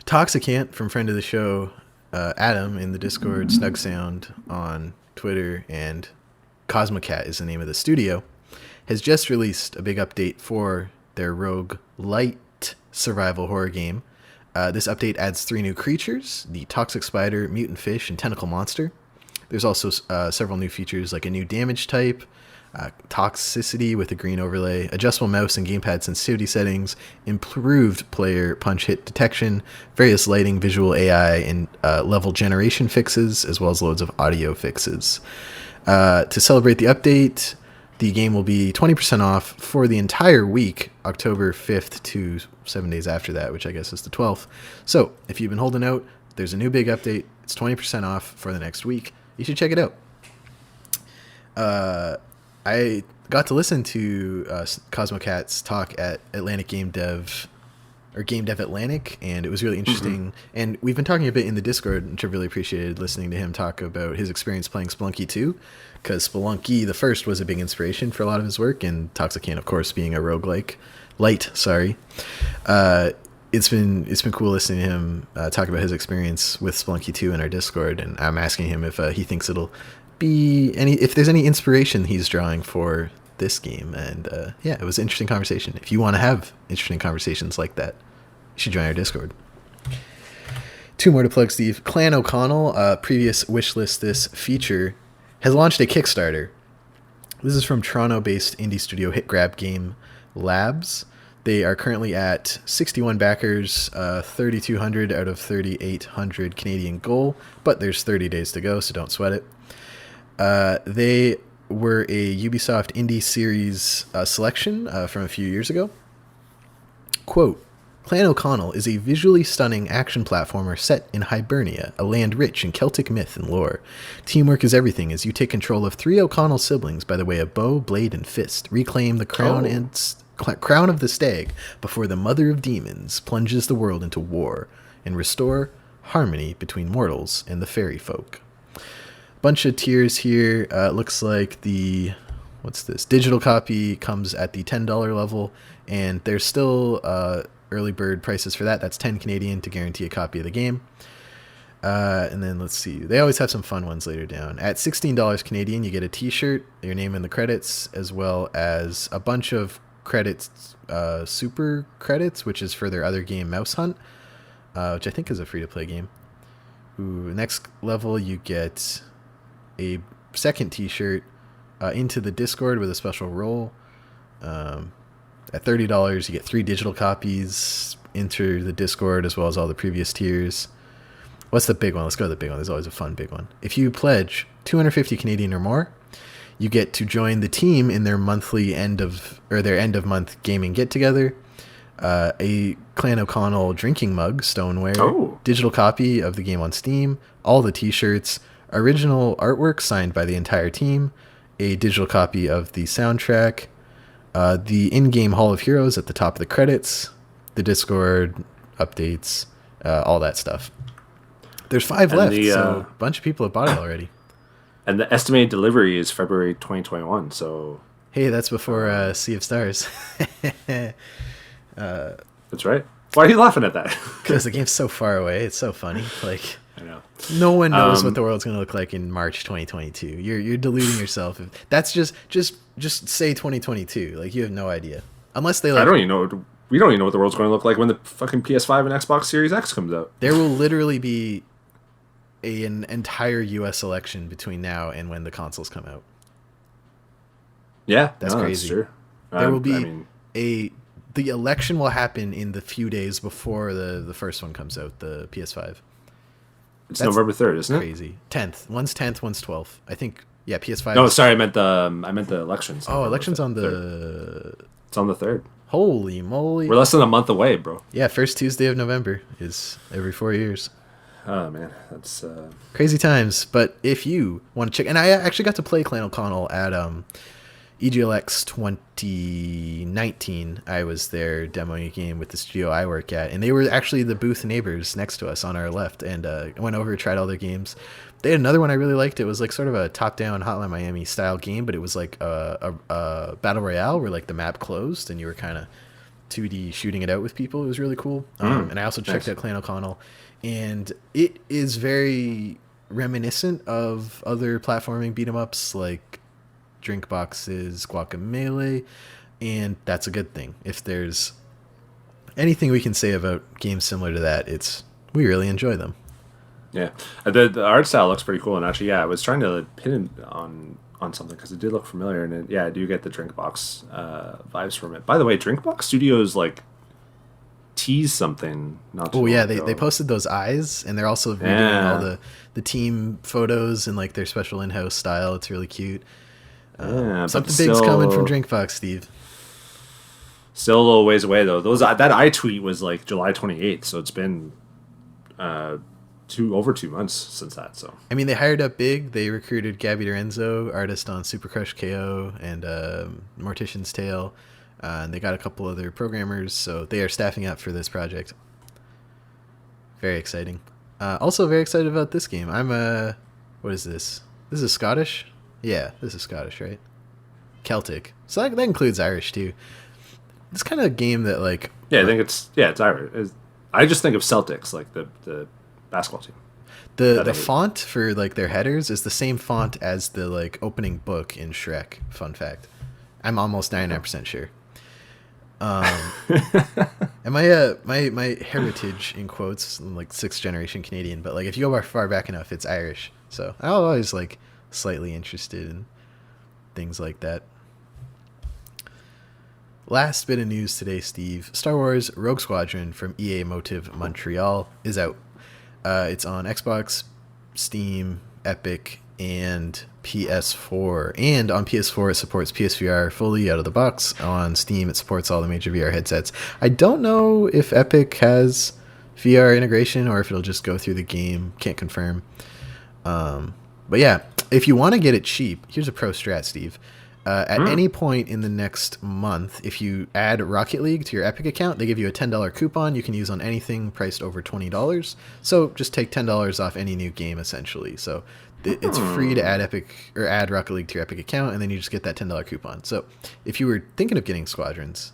Toxicant from friend of the show, Adam in the Discord, Snug Sound on Twitter, and Cosmocat is the name of the studio, has just released a big update for their Roguelite survival horror game. This update adds 3 new creatures: the toxic spider, mutant fish, and tentacle monster. There's also several new features like a new damage type, toxicity with a green overlay, adjustable mouse and gamepad sensitivity settings, improved player punch hit detection, various lighting, visual AI, and level generation fixes, as well as loads of audio fixes. To celebrate the update, the game will be 20% off for the entire week, October 5th to 7 days after that, which I guess is the 12th. So if you've been holding out, there's a new big update. It's 20% off for the next week. You should check it out. I got to listen to Cosmocat's talk at Atlantic Game Dev, or Game Dev Atlantic, and it was really interesting. Mm-hmm. And we've been talking a bit in the Discord, which I really appreciated listening to him talk about his experience playing Spelunky 2, because Spelunky the first was a big inspiration for a lot of his work, and Toxicant, of course, being a roguelike. It's been cool listening to him talk about his experience with Spelunky 2 in our Discord, and I'm asking him if he thinks it'll be if there's any inspiration he's drawing for this game. And it was an interesting conversation. If you want to have interesting conversations like that, you should join our Discord. 2 more to plug, Steve. Clan O'Connell, previous Wishlist This feature, has launched a Kickstarter. This is from Toronto-based indie studio Hit Grab Game Labs. They are currently at 61 backers, 3,200 out of 3,800 Canadian goal, but there's 30 days to go, so don't sweat it. They were a Ubisoft Indie Series selection from a few years ago. Quote, "Clan O'Connell is a visually stunning action platformer set in Hibernia, a land rich in Celtic myth and lore. Teamwork is everything as you take control of 3 O'Connell siblings by the way of bow, blade, and fist. Reclaim the crown crown of the stag before the mother of demons plunges the world into war, and restore harmony between mortals and the fairy folk." Bunch of tiers here. Looks like the digital copy comes at the $10 level, and there's still early bird prices for that. That's 10 Canadian to guarantee a copy of the game. And then let's see. They always have some fun ones later down. At $16 Canadian, you get a T-shirt, your name in the credits, as well as a bunch of credits, super credits, which is for their other game, Mouse Hunt, which I think is a free-to-play game. Ooh, next level, you get a second T-shirt into the Discord with a special role. At $30, you get 3 digital copies into the Discord, as well as all the previous tiers. What's the big one? Let's go to the big one. There's always a fun big one. If you pledge 250 Canadian or more, you get to join the team in their monthly end of month gaming get together. A Clan O'Connell drinking mug, stoneware, digital copy of the game on Steam, all the T-shirts, original artwork signed by the entire team, a digital copy of the soundtrack, the in-game Hall of Heroes at the top of the credits, the Discord updates, all that stuff. There's 5 left, so a bunch of people have bought it already. And the estimated delivery is February 2021, so... Hey, that's before Sea of Stars. That's right. Why are you laughing at that? Because the game's so far away. It's so funny. Like, I know. No one knows what the world's going to look like in March 2022. You're deluding yourself. That's just say 2022. Like, you have no idea. Unless they like... I don't even know... We don't even know what the world's going to look like when the fucking PS5 and Xbox Series X comes out. There will literally be an entire U.S. election between now and when the consoles come out. Yeah, that's crazy. That's true. There will be the election will happen in the few days before the first one comes out, the PS5. It's November 3rd, isn't it? Crazy. 10th. One's 10th, one's 12th. I think. Yeah, PS5. No, sorry, I meant the elections. Oh, elections on the... It's on the 3rd. Holy moly. We're less than a month away, bro. Yeah, first Tuesday of November is every 4 years. Oh, man. That's... Crazy times. But if you want to check... And I actually got to play Clan O'Connell at EGLX 2019. I was there demoing a game with the studio I work at. And they were actually the booth neighbors next to us on our left. And I went over, tried all their games. They had another one I really liked. It was like sort of a top-down Hotline Miami style game, but it was like a battle royale where like the map closed and you were kind of 2D shooting it out with people. It was really cool. And I also checked out Clan O'Connell, and it is very reminiscent of other platforming beat 'em ups like Drink Box's Guacamelee, and that's a good thing. If there's anything we can say about games similar to that, we really enjoy them. Yeah, the art style looks pretty cool, and actually, yeah, I was trying to pin it on something because it did look familiar, and I do get the Drinkbox vibes from it. By the way, Drinkbox Studios like teased something. They posted those eyes, and they're also redoing all the team photos and like their special in-house style. It's really cute. Something big's coming from Drinkbox, Steve. Still a little ways away though. That I tweet was like July 28th, so it's been over 2 months since that. So I mean, they hired up big. They recruited Gabby Dorenzo, artist on Super Crush KO and Mortician's Tale, and they got a couple other programmers. So they are staffing up for this project. Very exciting. Also very excited about this game. What is this? This is Scottish? Yeah, this is Scottish, right? Celtic. So that includes Irish too. This kind of game that like... Yeah, I think it's Irish. I just think of Celtics, like the basketball team. The font for like their headers is the same font as the like opening book in Shrek. Fun fact. I'm almost 99% sure. And my heritage in quotes, I'm like 6th generation Canadian, but like if you go far back enough, it's Irish. So I'm always like slightly interested in things like that. Last bit of news today, Steve. Star Wars Rogue Squadron from EA Motive Montreal is out. It's on Xbox, Steam, Epic, and PS4. And on PS4, it supports PSVR fully out of the box. On Steam, it supports all the major VR headsets. I don't know if Epic has VR integration or if it'll just go through the game. Can't confirm. But yeah, if you want to get it cheap, here's a pro strat, Steve. At any point in the next month, if you add Rocket League to your Epic account, they give you a $10 coupon you can use on anything priced over $20. So just take $10 off any new game, essentially. So it's free to add Rocket League to your Epic account, and then you just get that $10 coupon. So if you were thinking of getting Squadrons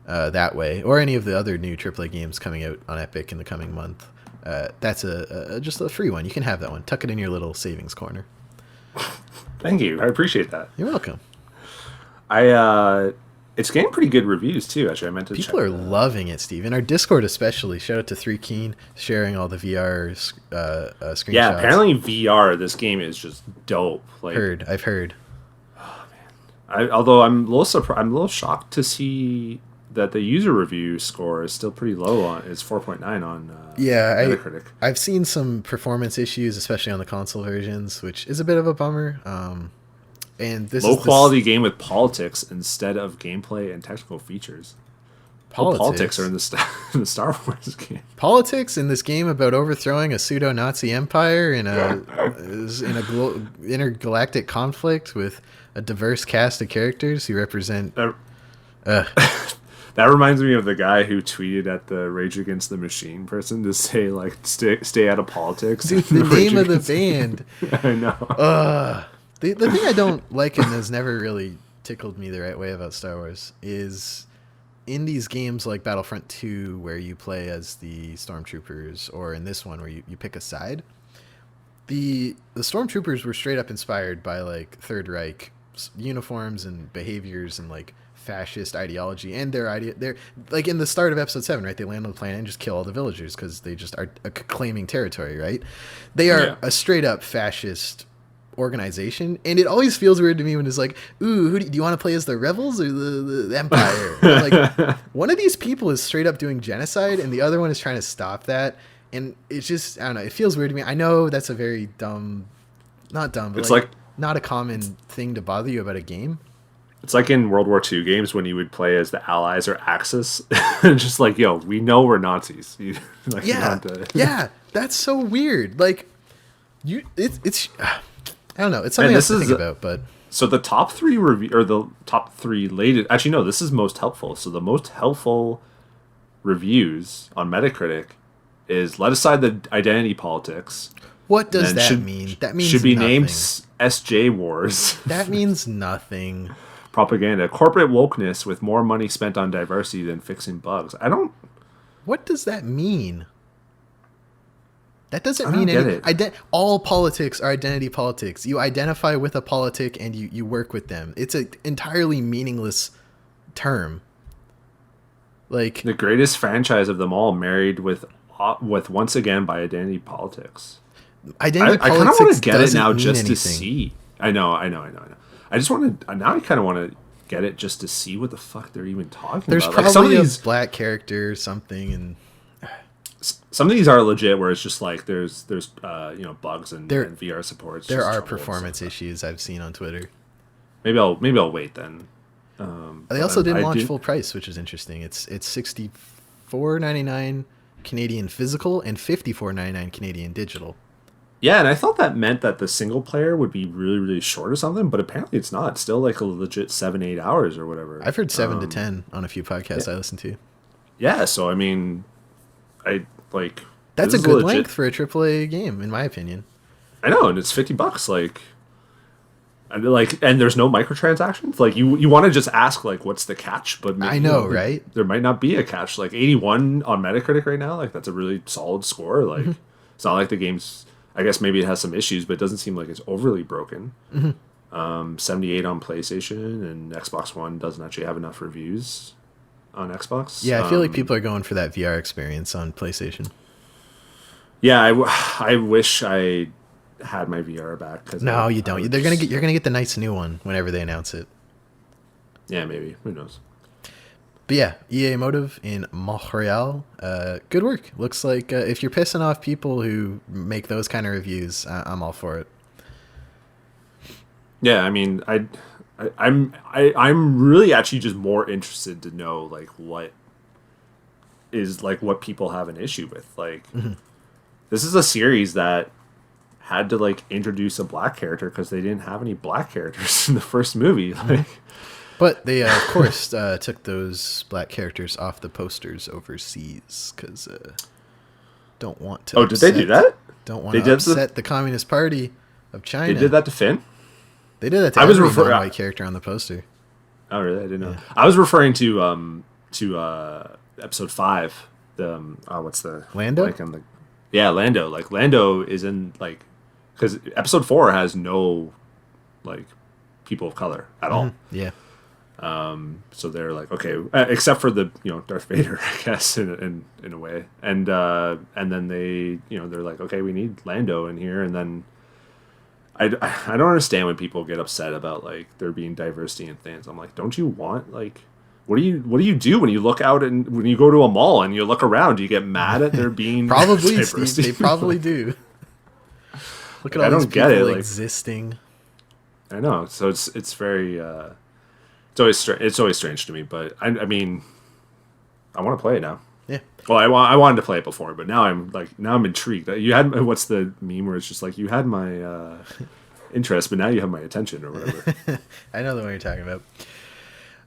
that way, or any of the other new AAA games coming out on Epic in the coming month, that's just a free one. You can have that one. Tuck it in your little savings corner. Thank you. I appreciate that. You're welcome. It's getting pretty good reviews too. Actually, I meant to. People are loving it, Steve. In our Discord, especially. Shout out to 3Keen sharing all the VR screenshots. Yeah, apparently VR. This game is just dope. Like, I've heard. Oh man. Although I'm a little shocked to see that the user review score is still pretty low. It's 4.9 on Metacritic. I've seen some performance issues, especially on the console versions, which is a bit of a bummer. And this low quality game with politics instead of gameplay and technical features. Politics are in the Star Wars game. Politics in this game about overthrowing a pseudo-Nazi empire in a intergalactic conflict with a diverse cast of characters who represent. That reminds me of the guy who tweeted at the Rage Against the Machine person to say, like, stay out of politics. Dude, the name of the band. I know. The thing I don't like and has never really tickled me the right way about Star Wars is in these games like Battlefront 2 where you play as the Stormtroopers, or in this one where you pick a side, the Stormtroopers were straight up inspired by, like, Third Reich uniforms and behaviors and, like, fascist ideology, and they're like in the start of episode 7, right? They land on the planet and just kill all the villagers because they just are claiming territory, right? They are a straight up fascist organization, and it always feels weird to me when it's like, ooh, do you want to play as the rebels or the empire? Like, one of these people is straight up doing genocide and the other one is trying to stop that, and it's just, I don't know, it feels weird to me. I know that's a very not dumb, but it's like not a common thing to bother you about a game. It's like in World War II games when you would play as the Allies or Axis, and just like, yo, we know we're Nazis. Like, yeah, that's so weird. Like, it's I don't know. It's something else to think about. But so the top 3 the top 3 latest. Actually, no, this is most helpful. So the most helpful reviews on Metacritic is let aside the identity politics. What does that mean? That means should be nothing. Named SJ Wars. That means nothing. Propaganda, corporate wokeness with more money spent on diversity than fixing bugs. What does that mean? That doesn't mean anything. All politics are identity politics. You identify with a politic and you work with them. It's an entirely meaningless term. Like the greatest franchise of them all, married with once again by identity politics. Identity politics. I kind of want to get it now just anything. to see. I know. I just want to. Now I kind of want to get it just to see what the fuck they're even talking There's about. There's probably like some of these black character or something, and some of these are legit. Where it's just like there's bugs and VR supports. There are performance issues I've seen on Twitter. Maybe I'll wait then. They also didn't launch full price, which is interesting. It's $64.99 Canadian physical and $54.99 Canadian digital. Yeah, and I thought that meant that the single player would be really, really short or something, but apparently it's not. It's still like a legit 7-8 hours or whatever. I've heard 7 to 10 on a few podcasts I listen to. Yeah, so I mean, that's a good length for a AAA game, in my opinion. I know, and it's $50. And there's no microtransactions. Like you want to just ask like, what's the catch? But maybe, I know, right? There might not be a catch. Like 81 on Metacritic right now. Like that's a really solid score. Like it's not like the game's. I guess maybe it has some issues, but it doesn't seem like it's overly broken. 78 on PlayStation, and Xbox One doesn't actually have enough reviews on Xbox. Yeah, I feel like people are going for that VR experience on PlayStation. Yeah, I wish I had my VR back. No, you don't. You're gonna get the nice new one whenever they announce it. Yeah, maybe. Who knows? But yeah, EA Motive in Montreal. Good work. Looks like if you're pissing off people who make those kind of reviews, I'm all for it. Yeah, I mean, I'm really actually just more interested to know like what people have an issue with. Like, this is a series that had to like introduce a black character because they didn't have any black characters in the first movie. Like. But they, of course, took those black characters off the posters overseas because don't want to. Oh, did they do that? Don't want to upset the Communist Party of China. They did that to Finn? They did that to every white character on the poster. Oh, really? I didn't know. I was referring to episode 5. The what's the Lando? Yeah, Lando. Like Lando is in like because episode 4 has no like people of color at all. Yeah. So they're like, okay, except for the Darth Vader, I guess in a way, and then they they're like, okay, we need Lando in here, and then I don't understand when people get upset about like there being diversity in things. I'm like, don't you want like what do you do when you look out and when you go to a mall and you look around? Do you get mad at there being probably diversity? Steve, they probably do. Look at all these people existing. I know, so it's very. It's always strange to me, but I mean, I want to play it now. Yeah. Well, I wanted to play it before, but now I'm intrigued. You had what's the meme where it's just like you had my interest, but now you have my attention or whatever. I know the one you're talking about.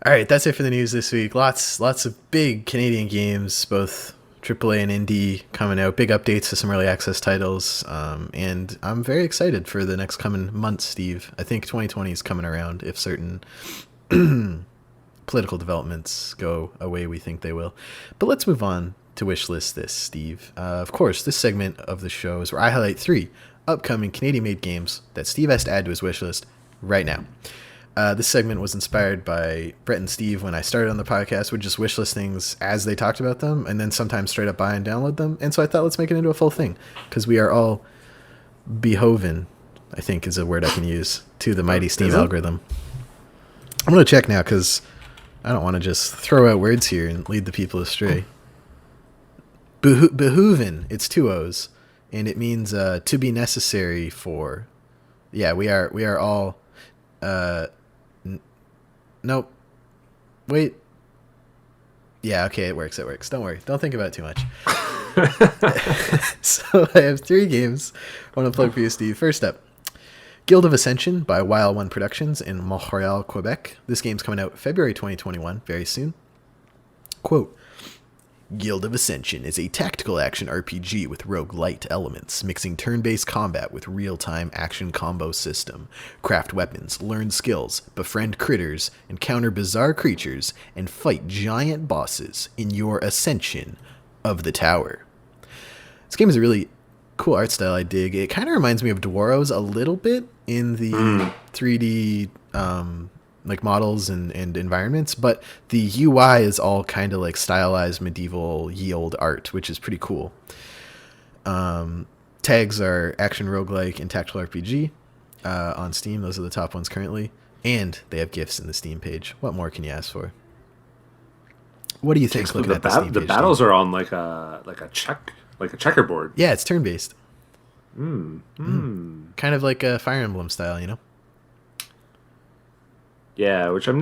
All right, that's it for the news this week. Lots of big Canadian games, both AAA and indie, coming out. Big updates to some early access titles, and I'm very excited for the next coming months, Steve. I think 2020 is coming around if certain political developments go away we think they will. But let's move on to Wishlist this, Steve. Of course, this segment of the show is where I highlight 3 upcoming Canadian-made games that Steve has to add to his wishlist right now. This segment was inspired by Brett and Steve when I started on the podcast, would just wishlist things as they talked about them, and then sometimes straight up buy and download them. And so I thought, let's make it into a full thing, because we are all behoven, I think is a word I can use, to the mighty Steam algorithm. I'm going to check now because I don't want to just throw out words here and lead the people astray. Behooven, it's 2 O's, and it means to be necessary for. Yeah, we are all. Nope. Wait. Yeah, okay, it works. Don't worry. Don't think about it too much. So I have 3 games I want to plug for you, Steve. First up, Guild of Ascension by Wild One Productions in Montreal, Quebec. This game's coming out February 2021, very soon. Quote, Guild of Ascension is a tactical action RPG with roguelite elements, mixing turn-based combat with real-time action combo system. Craft weapons, learn skills, befriend critters, encounter bizarre creatures, and fight giant bosses in your ascension of the tower. This game is a really cool art style I dig. It kind of reminds me of Dwarrows a little bit in the 3D like models and environments, but the UI is all kind of like stylized medieval ye olde art, which is pretty cool. Tags are action roguelike and tactical RPG on Steam. Those are the top ones currently, and they have GIFs in the Steam page. What more can you ask for? What do you think? Looking at the Steam the page, battles are on like a checkerboard. Yeah, it's turn based. Kind of like a Fire Emblem style, you know? Yeah, which I'm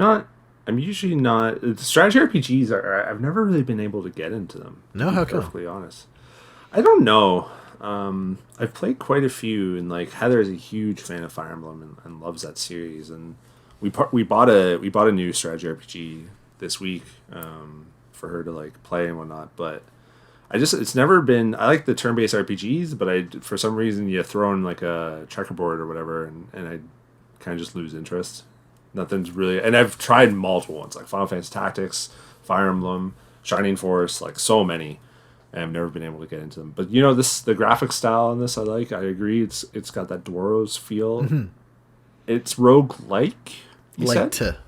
usually not. The strategy RPGs I've never really been able to get into them. No, how come? Perfectly honest, I don't know. I've played quite a few, and like Heather is a huge fan of Fire Emblem and loves that series. And we bought a new strategy RPG this week for her to like play and whatnot. But it's never been. I like the turn-based RPGs, but for some reason you throw in like a checkerboard or whatever, and I kind of just lose interest. Nothing's really, and I've tried multiple ones like Final Fantasy Tactics, Fire Emblem, Shining Force, like so many, and I've never been able to get into them. But the graphic style on this I like. I agree. It's got that Dwarrows feel. Mm-hmm. It's roguelike.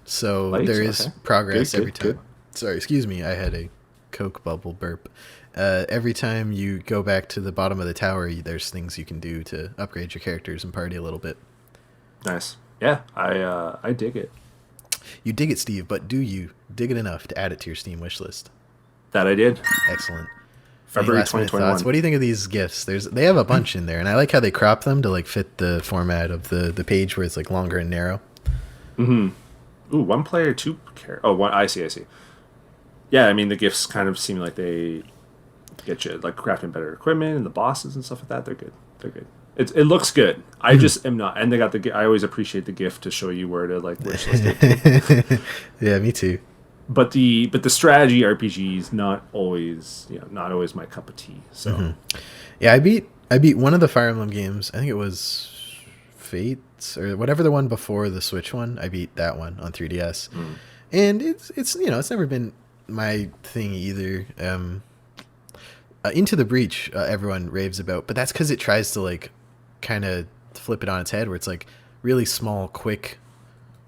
So Light? There is progress every time. Good. Sorry, excuse me. I had a Coke bubble burp. Every time you go back to the bottom of the tower, there's things you can do to upgrade your characters and party a little bit. Nice. Yeah, I dig it. You dig it, Steve, but do you dig it enough to add it to your Steam wishlist? That I did. Excellent. February 2021. What do you think of these GIFs? They have a bunch in there, and I like how they crop them to like fit the format of the page where it's like longer and narrow. Mm-hmm. Ooh, 1 player, 2 character. Oh, one. I see. Yeah, I mean the GIFs kind of seem like they get you like crafting better equipment and the bosses and stuff like that. They're good. It looks good. I just am not, and they got I always appreciate the GIF to show you where to like wishlist it. Yeah, me too. But the strategy RPG is not always my cup of tea. So yeah, I beat one of the Fire Emblem games. I think it was Fates or whatever the one before the Switch one. I beat that one on 3DS, and it's never been my thing either. Into the Breach, everyone raves about, but that's because it tries to like kind of flip it on its head, where it's like really small, quick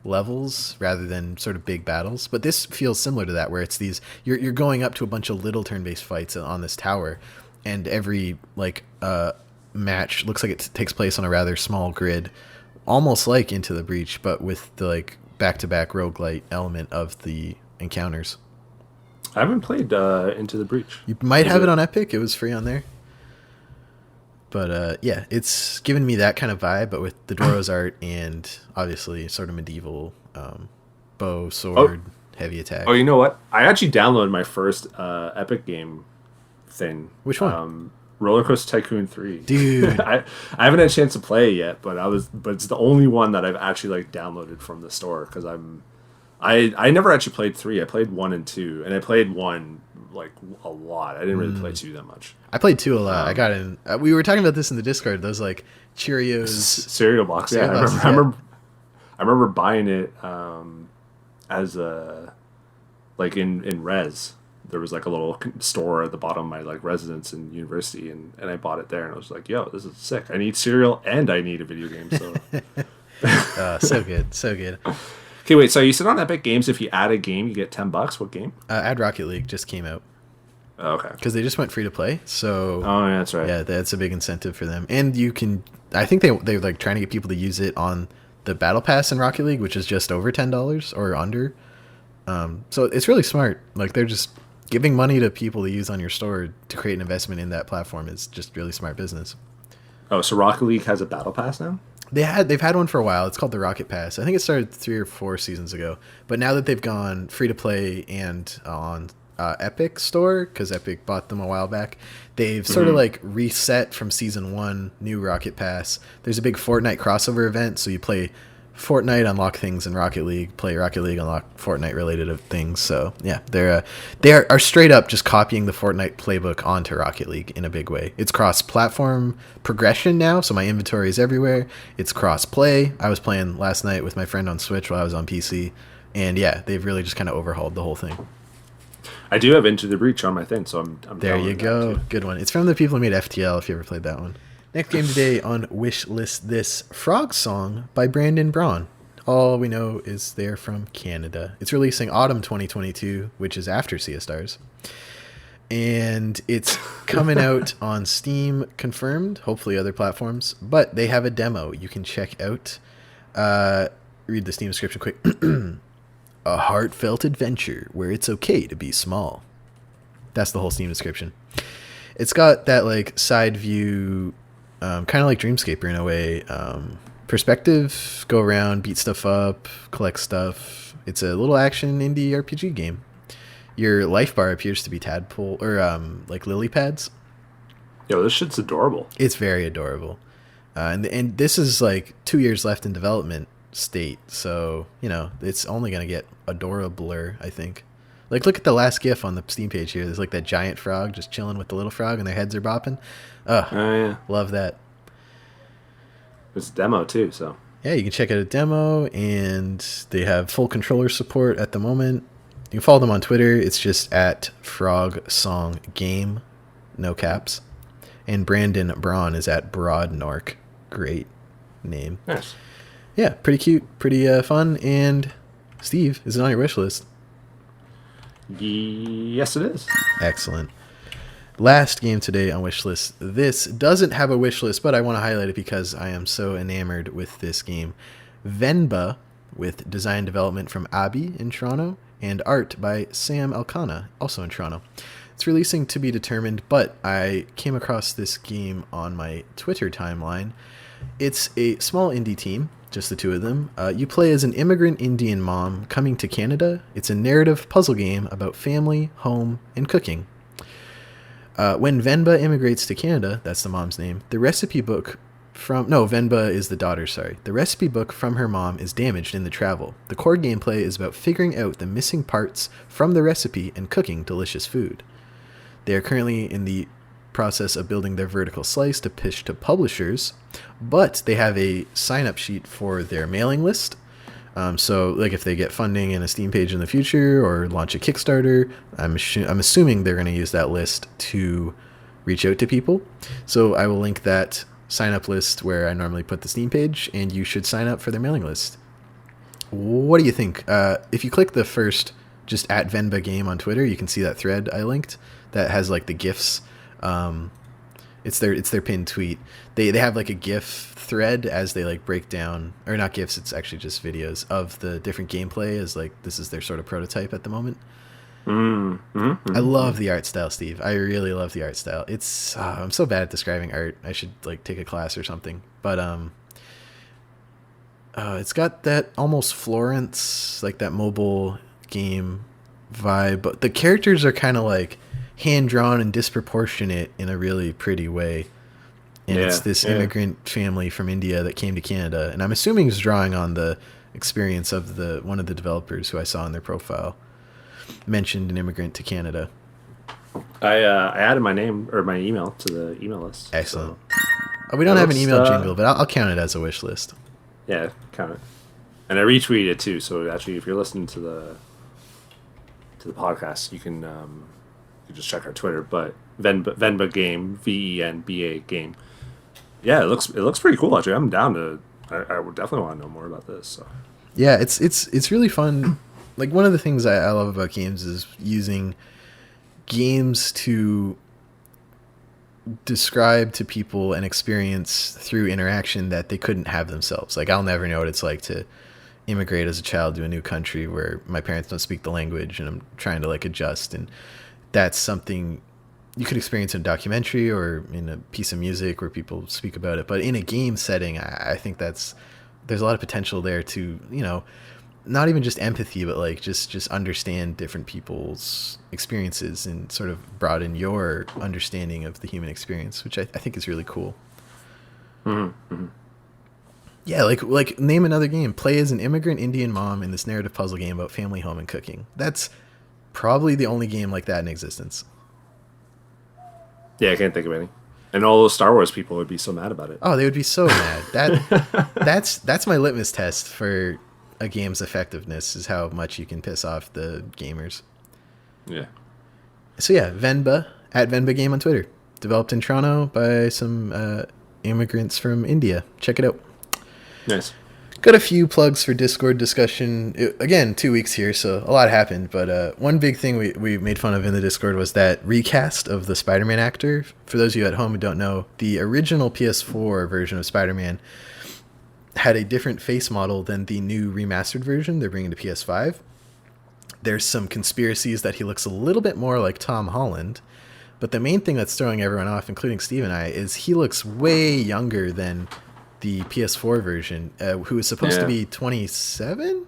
levels rather than sort of big battles. But this feels similar to that, where it's these you're going up to a bunch of little turn-based fights on this tower, and every like match looks like it takes place on a rather small grid, almost like Into the Breach, but with the like back-to-back roguelite element of the encounters. I haven't played Into the Breach. You might have it on Epic. It was free on there. But yeah, it's given me that kind of vibe, but with the Doros art and obviously sort of medieval bow, sword, heavy attack. Oh, you know what? I actually downloaded my first Epic game thing. Which one? Roller Coaster Tycoon 3. Dude. I haven't had a chance to play it yet, but it's the only one that I've actually like downloaded from the store, because I never actually played 3. I played 1 and 2, and I played 1 like a lot. I didn't really play 2 that much. I played 2 a lot. I got in. We were talking about this in the Discord. Those like Cheerios cereal box. Yeah, boxes, I remember buying it as a like in Res. There was like a little store at the bottom of my like residence in university, and I bought it there, and I was like, "Yo, this is sick! I need cereal and I need a video game." So, so good, so good. Okay, wait. So you said on Epic Games, if you add a game, you get $10. What game? Add Rocket League just came out. Oh, okay. Because they just went free to play. So oh, yeah, that's right. Yeah, that's a big incentive for them. And you can, I think they're like trying to get people to use it on the Battle Pass in Rocket League, which is just over $10 or under. So it's really smart. Like they're just giving money to people to use on your store to create an investment in that platform is just really smart business. Oh, so Rocket League has a Battle Pass now? They've had one for a while. It's called the Rocket Pass. I think it started 3 or 4 seasons ago. But now that they've gone free to play and on Epic Store, because Epic bought them a while back, they've sort of like reset from season 1, new Rocket Pass. There's a big Fortnite crossover event, so you play Fortnite, unlock things in Rocket League, play Rocket League, unlock Fortnite related things. So yeah, they are straight up just copying the Fortnite playbook onto Rocket League in a big way. It's cross-platform progression now, so my inventory is everywhere. It's cross-play. I was playing last night with my friend on Switch while I was on PC, and yeah, they've really just kind of overhauled the whole thing. I do have Into the Breach on my thing, so I'm there you go. Good one. It's from the people who made FTL, if you ever played that one. Next game today on Wishlist, this Frog Song by Brandon Braun. All we know is they're from Canada. It's releasing autumn 2022, which is after Sea of Stars. And it's coming out on Steam, confirmed, hopefully other platforms. But they have a demo you can check out. Read the Steam description quick. A heartfelt adventure where it's okay to be small. That's the whole Steam description. It's got that like side view, kind of like Dreamscaper in a way. Perspective, go around, beat stuff up, collect stuff. It's a little action indie RPG game. Your life bar appears to be tadpole or like lily pads. Yo, this shit's adorable. It's very adorable. And this is like 2 years left in development state, so you know it's only gonna get adorabler, I think. Like look at the last GIF on the Steam page here. There's like that giant frog just chilling with the little frog and their heads are bopping. Oh yeah, love that. It's a demo too, so yeah, you can check out a demo, and they have full controller support at the moment. You can follow them on Twitter. It's just at Frog Song Game, no caps. And Brandon Braun is at Broadnork. Great name. Nice. Yeah, pretty cute, pretty fun. And Steve, is it on your wish list? Yes, it is. Excellent. Last game today on Wishlist. This doesn't have a wish list, but I want to highlight it because I am so enamored with this game. Venba, with design development from Abby in Toronto, and art by Sam Elkanah, also in Toronto. It's releasing to be determined, but I came across this game on my Twitter timeline. It's a small indie team, just the two of them. You play as an immigrant Indian mom coming to Canada. It's a narrative puzzle game about family, home, and cooking. When Venba immigrates to Canada, that's the mom's name, the recipe book Venba is the daughter, sorry. The recipe book from her mom is damaged in the travel. The core gameplay is about figuring out the missing parts from the recipe and cooking delicious food. They are currently in the process of building their vertical slice to pitch to publishers, but they have a sign-up sheet for their mailing list. So like if they get funding in a Steam page in the future or launch a Kickstarter, I'm assuming they're going to use that list to reach out to people. So I will link that sign up list where I normally put the Steam page, and you should sign up for their mailing list. What do you think? If you click the first, just at Venba Game on Twitter, you can see that thread I linked that has like the GIFs. It's their pinned tweet. They have like a GIF thread as they like break down, or not GIFs, it's actually just videos of the different gameplay as like this is their sort of prototype at the moment. I love the art style, Steve. I really love the art style. It's I'm so bad at describing art. I should like take a class or something. But it's got that almost Florence, like that mobile game vibe. But the characters are kind of like hand drawn and disproportionate in a really pretty way. And it's this immigrant family from India that came to Canada, and I'm assuming it's drawing on the experience of one of the developers who I saw in their profile mentioned an immigrant to Canada. I added my name or my email to the email list. Excellent. We don't have an email jingle, but I'll count it as a wish list. Yeah, count it. And I retweeted it too. So actually, if you're listening to the podcast, you can just check our Twitter. But Venba Game, VENBA Game. Yeah, it looks pretty cool. Actually, I'm down to. I would definitely want to know more about this. So. Yeah, it's really fun. Like, one of the things I love about games is using games to describe to people an experience through interaction that they couldn't have themselves. Like, I'll never know what it's like to immigrate as a child to a new country where my parents don't speak the language and I'm trying to like adjust. And that's something you could experience in a documentary or in a piece of music where people speak about it. But in a game setting, I think there's a lot of potential there to, you know, not even just empathy, but like just understand different people's experiences and sort of broaden your understanding of the human experience, which I think is really cool. Mm-hmm. Yeah, like name another game. Play as an immigrant Indian mom in this narrative puzzle game about family, home, and cooking. That's probably the only game like that in existence. Yeah, I can't think of any. And all those Star Wars people would be so mad about it. Oh, they would be so mad. That's my litmus test for a game's effectiveness, is how much you can piss off the gamers. Yeah. So yeah, Venba, at Venba Game on Twitter. Developed in Toronto by some immigrants from India. Check it out. Nice. Got a few plugs for Discord discussion. Again, 2 weeks here, so a lot happened. But one big thing we made fun of in the Discord was that recast of the Spider-Man actor. For those of you at home who don't know, the original PS4 version of Spider-Man had a different face model than the new remastered version they're bringing to PS5. There's some conspiracies that he looks a little bit more like Tom Holland. But the main thing that's throwing everyone off, including Steve and I, is he looks way younger than the PS4 version, who is supposed to be 27?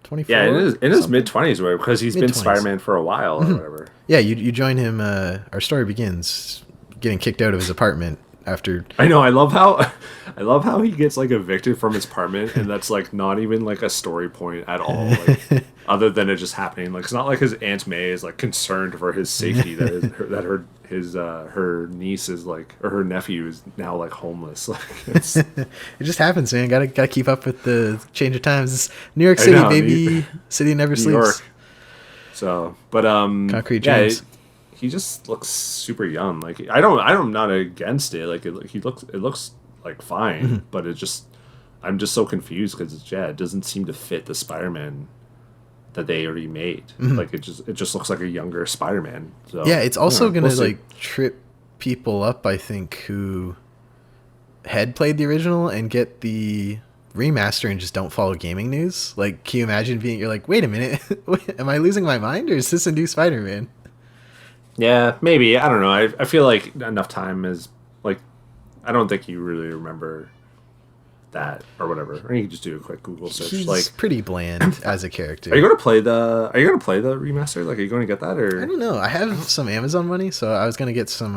24? Yeah, in his mid-20s, because he's been Spider-Man for a while or whatever. Yeah, you join him. Our story begins getting kicked out of his apartment after... I know, I love how he gets like evicted from his apartment, and that's like not even like a story point at all, like, other than it just happening. Like, it's not like his Aunt May is like concerned for his safety that her niece is like, or her nephew is now like homeless. Like, it's... it just happens, man. Gotta keep up with the change of times. It's New York City, baby. City never sleeps. York. So, but Concrete James. He just looks super young. Like, I'm not against it. Like, it looks like fine, but I'm just so confused because it doesn't seem to fit the Spider-Man that they already made. Like, it just looks like a younger Spider-Man. So yeah, it's also gonna like trip people up, I think, who had played the original and get the remaster and just don't follow gaming news. Like, can you imagine you're like, wait a minute, am I losing my mind, or is this a new Spider-Man? Yeah, maybe. I don't know. I feel like enough time is like, I don't think you really remember that or whatever. Or you can just do a quick Google search. He's like, pretty bland as a character. Are you going to play the remaster? Like, are you going to get that, or? I don't know. I have some Amazon money, so I was going to get some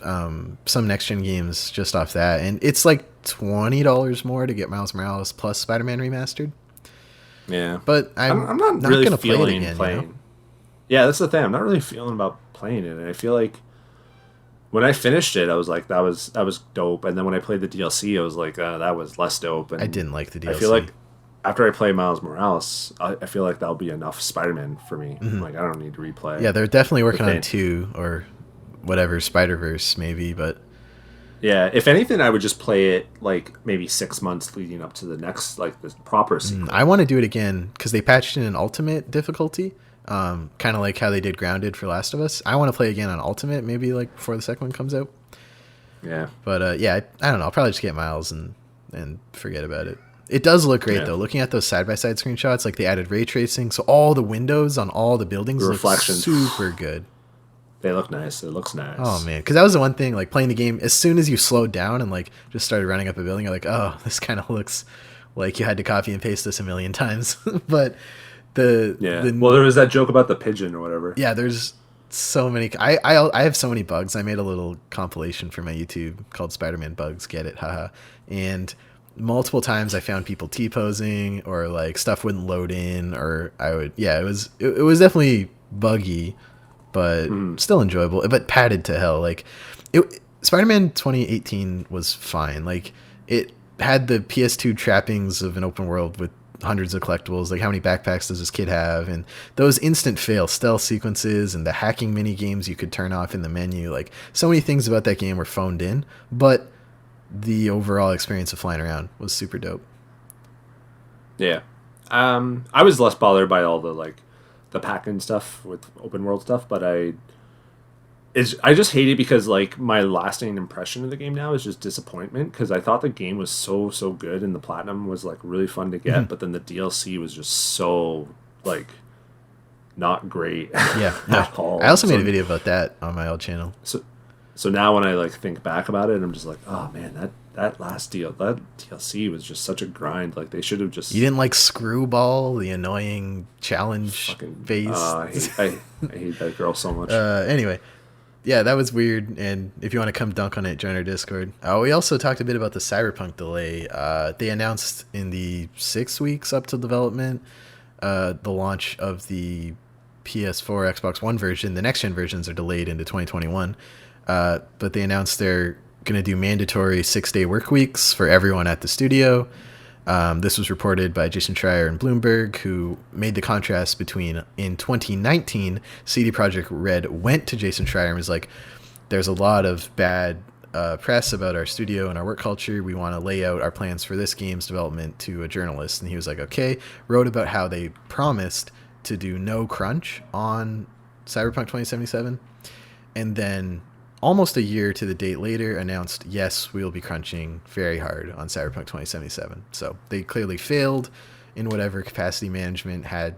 next gen games just off that, and it's like $20 more to get Miles Morales plus Spider-Man remastered. Yeah, but I'm not really going to play it again. Playing. You know? Yeah, that's the thing. I'm not really feeling about playing it, and I feel like when I finished it, I was like, that was dope. And then when I played the DLC, I was like, that was less dope. And I didn't like the DLC. I feel like after I play Miles Morales, I feel like that'll be enough Spider-Man for me. Like, I don't need to replay. Yeah, they're definitely working on 2 or whatever Spider-Verse maybe, but yeah, if anything, I would just play it like maybe 6 months leading up to the next, like the proper sequel. I want to do it again because they patched in an ultimate difficulty, kind of like how they did Grounded for Last of Us. I want to play again on ultimate, maybe like before the second one comes out. Yeah, but yeah, I don't know. I'll probably just get Miles and forget about it. It does look great though. Looking at those side by side screenshots, like they added ray tracing, so all the windows on all the buildings look super good. They look nice. It looks nice. Oh man, because that was the one thing, like playing the game, as soon as you slowed down and like just started running up a building, you're like, oh, this kind of looks like you had to copy and paste this a million times. But well, there was that joke about the pigeon or whatever. Yeah, there's so many. I have so many bugs. I made a little compilation for my YouTube called Spider-Man Bugs. Get it? Haha. And multiple times I found people T-posing or like stuff wouldn't load in, or I would. Yeah, it was definitely buggy, but still enjoyable, but padded to hell. Like Spider-Man 2018 was fine. Like it had the PS2 trappings of an open world with hundreds of collectibles. Like how many backpacks does this kid have? And those instant fail stealth sequences and the hacking mini games you could turn off in the menu. Like so many things about that game were phoned in, but the overall experience of flying around was super dope. Yeah. I was less bothered by all the like the pack-in stuff with open world stuff, but I just hate it because like my lasting impression of the game now is just disappointment, because I thought the game was so good and the platinum was like really fun to get, but then the DLC was just so like not great. Yeah, at all. I also made a video about that on my old channel. So now when I like think back about it, I'm just like, oh man, that DLC was just such a grind. Like they should have just. You didn't like Screwball, the annoying challenge phase. I hate that girl so much. Anyway, yeah, that was weird. And if you want to come dunk on it, join our Discord. We also talked a bit about the Cyberpunk delay. They announced in the 6 weeks up to development, the launch of the PS4, Xbox One version. The next gen versions are delayed into 2021. But they announced they're going to do mandatory 6-day work weeks for everyone at the studio. This was reported by Jason Schreier and Bloomberg, who made the contrast between in 2019, CD Projekt Red went to Jason Schreier and was like, there's a lot of bad press about our studio and our work culture. We want to lay out our plans for this game's development to a journalist. And he was like, okay, wrote about how they promised to do no crunch on Cyberpunk 2077. And then almost a year to the date later announced, yes, we'll be crunching very hard on Cyberpunk 2077. So they clearly failed in whatever capacity management had.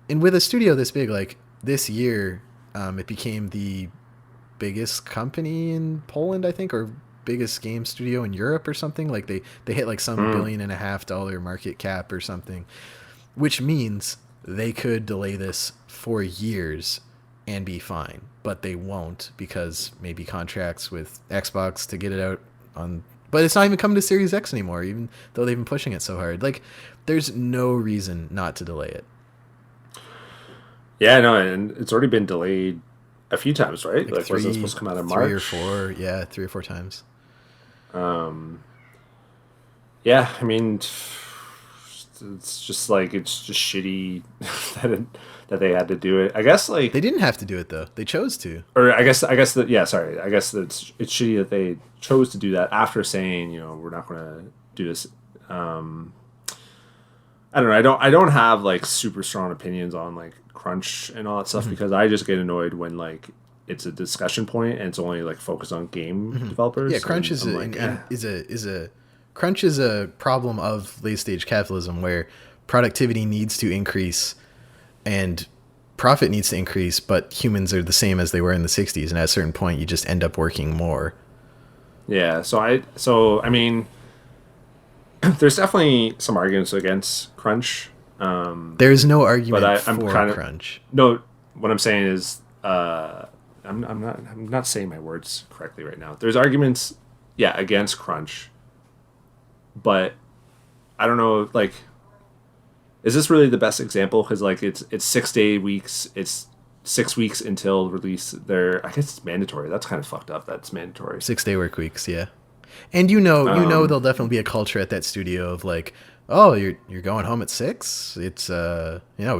And with a studio this big, like this year, it became the biggest company in Poland, I think, or biggest game studio in Europe or something. Like they hit like some $1.5 billion market cap or something, which means they could delay this for years and be fine, but they won't, because maybe contracts with Xbox to get it out on, but it's not even coming to Series X anymore, even though they've been pushing it so hard. Like there's no reason not to delay it. Yeah, no, and it's already been delayed a few times, right? Like was it supposed to come out in March? 3 or 4 times. Yeah, I mean, it's just like, it's just shitty that they had to do it. I guess like they didn't have to do it though; they chose to. Or I guess that, yeah. Sorry, I guess it's shitty that they chose to do that after saying, you know, we're not going to do this. I don't know. I don't have like super strong opinions on like crunch and all that stuff, because I just get annoyed when like it's a discussion point and it's only like focused on game developers. Yeah, crunch is crunch is a problem of late stage capitalism where productivity needs to increase and profit needs to increase, but humans are the same as they were in the 60s, and at a certain point you just end up working more. Yeah, so I mean, there's definitely some arguments against crunch. There's no argument for crunch. No, what I'm saying is I'm not saying my words correctly right now. There's arguments, yeah, against crunch, but I don't know, like, is this really the best example? Because like it's 6-day weeks, it's 6 weeks until release. I guess it's mandatory. That's kind of fucked up. That's mandatory. 6-day work weeks, yeah. And you know there'll definitely be a culture at that studio of like, oh, you're going home at 6. It's we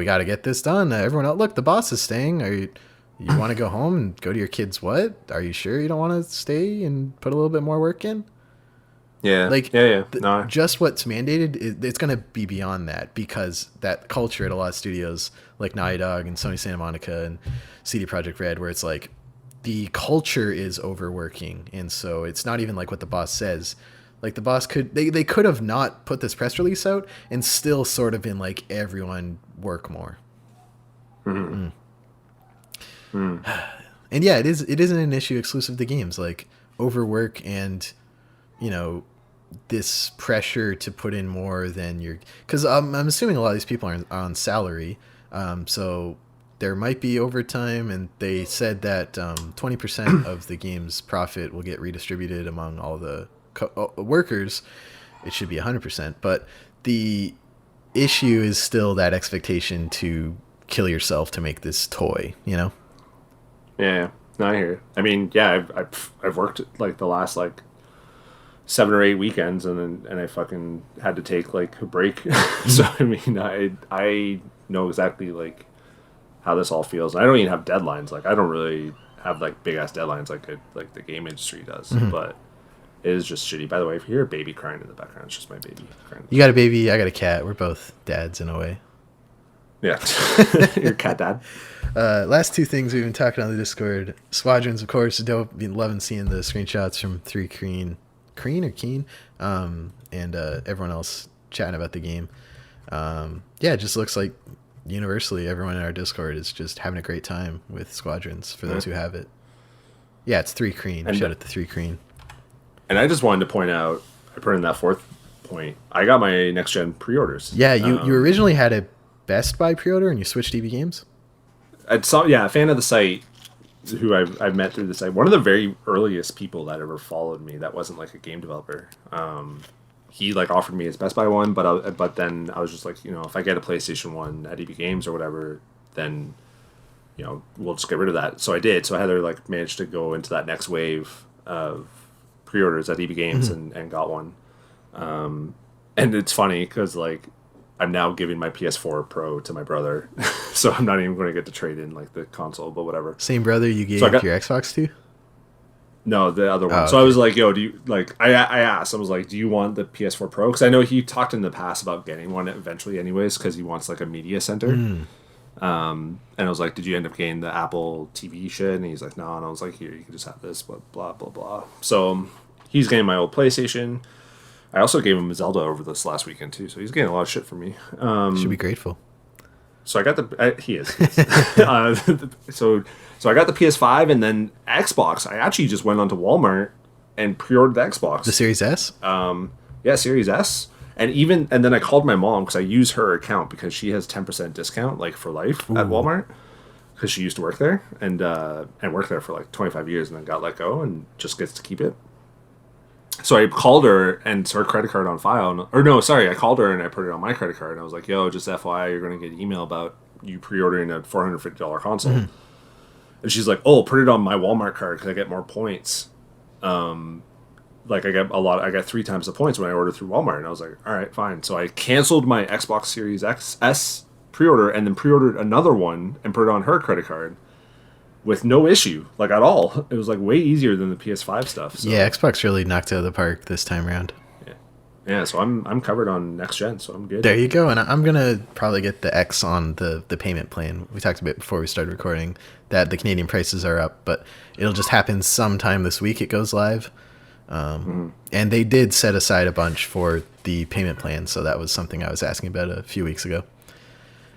got to get this done. Everyone else, look, the boss is staying. You want to go home and go to your kids? What? Are you sure you don't want to stay and put a little bit more work in? Yeah. Like, No. just what's mandated, it's going to be beyond that, because that culture at a lot of studios like Naughty Dog and Sony Santa Monica and CD Projekt Red, where it's like the culture is overworking. And so it's not even like what the boss says. Like the boss they could have not put this press release out and still sort of been like, everyone work more. Mm. And yeah, it isn't an issue exclusive to games, like overwork and, you know, this pressure to put in more than your, because I'm assuming a lot of these people are on salary, so there might be overtime, and they said that 20% of the game's profit will get redistributed among all the workers. It should be 100%, but the issue is still that expectation to kill yourself to make this toy, you know? Yeah, no, I hear it. I mean, yeah, I've worked like the last like 7 or 8 weekends, and I fucking had to take like a break. So I mean, I know exactly like how this all feels. I don't even have deadlines. Like I don't really have like big ass deadlines like the game industry does. But it is just shitty. By the way, if you hear a baby crying in the background, it's just my baby crying. You got a baby, I got a cat. We're both dads in a way. Yeah. Your cat dad. Last two things we've been talking on the Discord. Squadrons, of course, dope. Been loving seeing the screenshots from 3 Keen, and everyone else chatting about the game. Yeah, it just looks like universally everyone in our Discord is just having a great time with Squadrons, for those who have it. Yeah, it's 3 Kreen. Shout out to 3 Kreen. And I just wanted to point out, I put in that fourth point, I got my next gen pre-orders. Yeah, you originally had a Best Buy pre-order and you switched to EB Games? I saw, a fan of the site who I've met through the site. One of the very earliest people that ever followed me that wasn't like a game developer. He like offered me his Best Buy one, but then I was just like, you know, if I get a PlayStation 1 at EB Games or whatever, then, you know, we'll just get rid of that. So I did. So Heather like managed to go into that next wave of pre-orders at EB Games and got one. And it's funny because like I'm now giving my PS4 Pro to my brother, so I'm not even going to get to trade in like the console, but whatever. Same brother you gave your Xbox to? No, the other one. Oh, okay. So I was like, yo, do you like? I asked. I was like, do you want the PS4 Pro? Because I know he talked in the past about getting one eventually, anyways, because he wants like a media center. And I was like, did you end up getting the Apple TV shit? And he's like, no. And I was like, here, you can just have this, blah blah blah blah. So he's getting my old PlayStation. I also gave him Zelda over this last weekend too, so he's getting a lot of shit from me. Should be grateful. So I got he is. So I got the PS5 and then Xbox. I actually just went onto Walmart and pre-ordered the Xbox. The Series S? Yeah, Series S. And then I called my mom because I use her account because she has 10% discount like for life at Walmart because she used to work there and worked there for like 25 years and then got let go and just gets to keep it. So I called her and it's her credit card on file. I called her and I put it on my credit card. And I was like, yo, just FYI, you're going to get an email about you pre-ordering a $450 console. And she's like, oh, put it on my Walmart card because I get more points. Like I got 3 times the points when I order through Walmart. And I was like, all right, fine. So I canceled my Xbox Series S pre-order and then pre-ordered another one and put it on her credit card. With no issue, like at all. It was like way easier than the PS5 stuff. So. Yeah, Xbox really knocked it out of the park this time around. Yeah. So I'm covered on next gen, so I'm good. There you go. And I'm gonna probably get the X on the payment plan. We talked a bit before we started recording that the Canadian prices are up, but it'll just happen sometime this week. It goes live, and they did set aside a bunch for the payment plan, so that was something I was asking about a few weeks ago.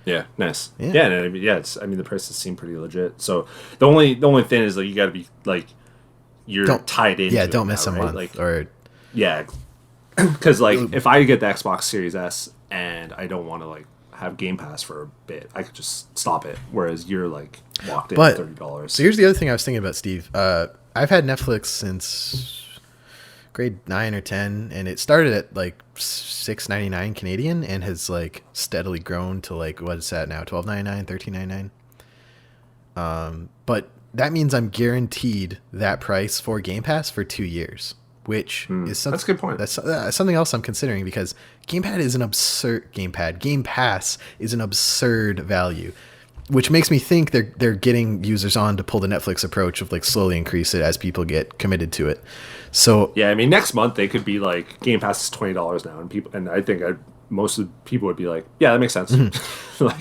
Yeah, nice. Yeah, and the prices seem pretty legit. So the only thing is like you got to be like you're tied in. Yeah, don't miss a month. Like, or because like if I get the Xbox Series S and I don't want to like have GamePass for a bit, I could just stop it. Whereas you're like locked in at $30. So here's the other thing I was thinking about, Steve. I've had Netflix since grade 9 or 10, and it started at like $6.99 Canadian and has like steadily grown to like what is that now, $12.99, $13.99. But that means I'm guaranteed that price for Game Pass for 2 years, which is that's a good point. That's something else I'm considering because Game Pass is an absurd value. which makes me think they're getting users on to pull the Netflix approach of like slowly increase it as people get committed to it. So yeah, I mean, next month they could be like Game Pass is $20 now, and I think most of the people would be like, yeah, that makes sense.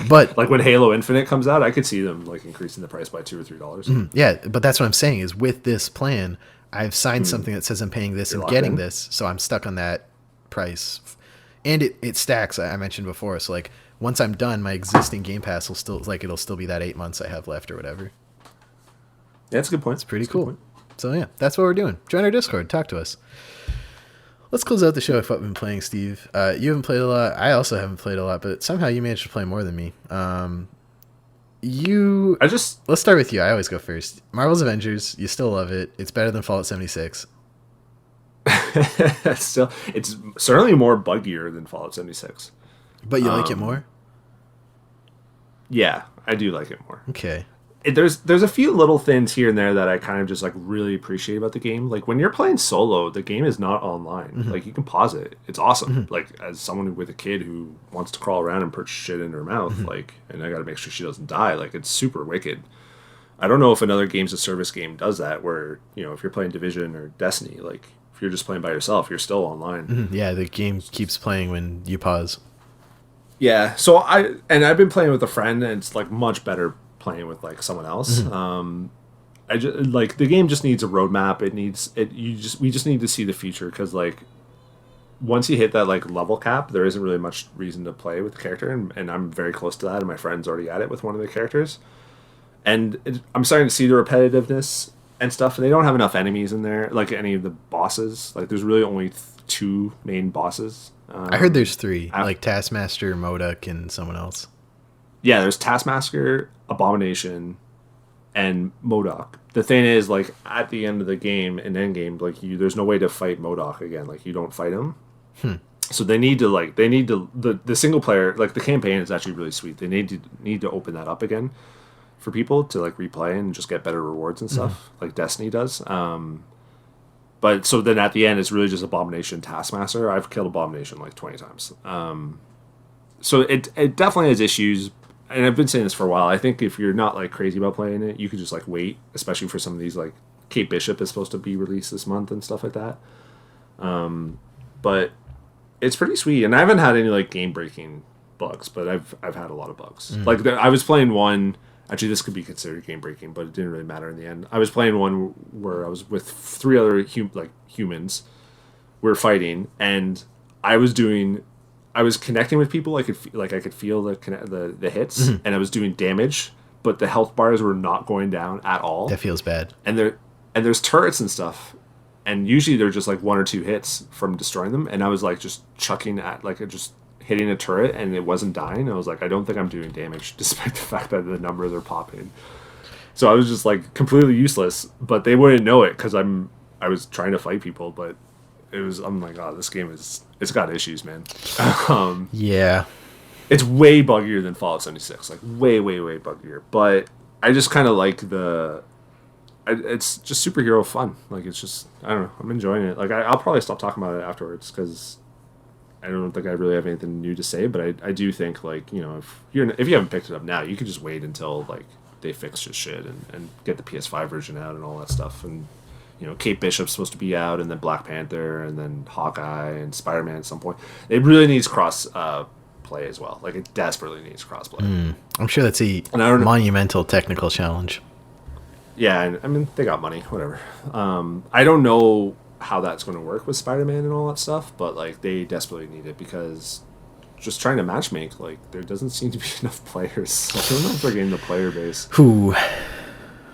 But like when Halo Infinite comes out, I could see them like increasing the price by $2 or $3. Yeah, but that's what I'm saying is with this plan, I've signed something that says I'm paying this and getting this, so I'm stuck on that price. And it stacks, I mentioned before. So like once I'm done, my existing Game Pass will still it'll still be that 8 months I have left or whatever. Yeah, that's a good point. It's pretty cool. So yeah, that's what we're doing. Join our Discord, talk to us. Let's close out the show with what we've been playing, Steve. You haven't played a lot. I also haven't played a lot, but somehow you managed to play more than me. Let's start with you. I always go first. Marvel's Avengers, you still love it. It's better than Fallout 76. Still, it's certainly more buggier than Fallout 76. But you like it more? Yeah, I do like it more. Okay. There's a few little things here and there that I kind of just like really appreciate about the game. Like when you're playing solo, the game is not online. Like you can pause it. It's awesome. Like as someone with a kid who wants to crawl around and put shit in her mouth, like, and I got to make sure she doesn't die. Like it's super wicked. I don't know if another games of service game does that where, you know, if you're playing Division or Destiny, like if you're just playing by yourself, you're still online. Yeah, the game keeps playing when you pause. Yeah, so I've been playing with a friend, and it's like much better playing with like someone else. I just like the game just needs a roadmap. We just need to see the future because like once you hit that like level cap, there isn't really much reason to play with the character, and I'm very close to that, and my friend's already at it with one of the characters, and I'm starting to see the repetitiveness and stuff. And they don't have enough enemies in there, like any of the bosses. Like there's really only 2 main bosses. I heard there's 3, like Taskmaster, MODOK, and someone else. Yeah, there's Taskmaster, Abomination, and MODOK. The thing is, like, at the end of the game, in endgame, like, there's no way to fight MODOK again. Like, you don't fight him. So the single player, like, the campaign is actually really sweet. They need to open that up again for people to, like, replay and just get better rewards and stuff, like Destiny does. But so then at the end, it's really just Abomination, Taskmaster. I've killed Abomination like 20 times. So it definitely has issues, and I've been saying this for a while. I think if you're not like crazy about playing it, you could just like wait, especially for some of these like Kate Bishop is supposed to be released this month and stuff like that. But it's pretty sweet, and I haven't had any like game breaking bugs, but I've had a lot of bugs. Like I was playing one. Actually, this could be considered game breaking, but it didn't really matter in the end. I was playing one where I was with 3 other humans. We were fighting, and I was connecting with people. I could feel the hits, and I was doing damage, but the health bars were not going down at all. That feels bad. And there's turrets and stuff, and usually they're just like 1 or 2 hits from destroying them. And I was like just chucking at just hitting a turret, and it wasn't dying. I was like, I don't think I'm doing damage, despite the fact that the numbers are popping. So I was just like completely useless, but they wouldn't know it because I was trying to fight people, but I'm like, oh, this game it's got issues, man. Yeah. It's way buggier than Fallout 76, like way, way, way buggier. But I just kind of like it's just superhero fun. Like it's just, I don't know, I'm enjoying it. Like I'll probably stop talking about it afterwards because I don't think I really have anything new to say, but I do think, like, you know, if you haven't picked it up now, you could just wait until like they fix your shit and get the PS5 version out and all that stuff. And you know, Kate Bishop's supposed to be out, and then Black Panther, and then Hawkeye and Spider-Man at some point. It really needs cross play as well. Like it desperately needs cross play. I'm sure that's a monumental technical challenge. Yeah, and I mean they got money, whatever. I don't know how that's going to work with Spider-Man and all that stuff, but like they desperately need it because just trying to matchmake, like there doesn't seem to be enough players. I don't know if they're getting the player base. Who?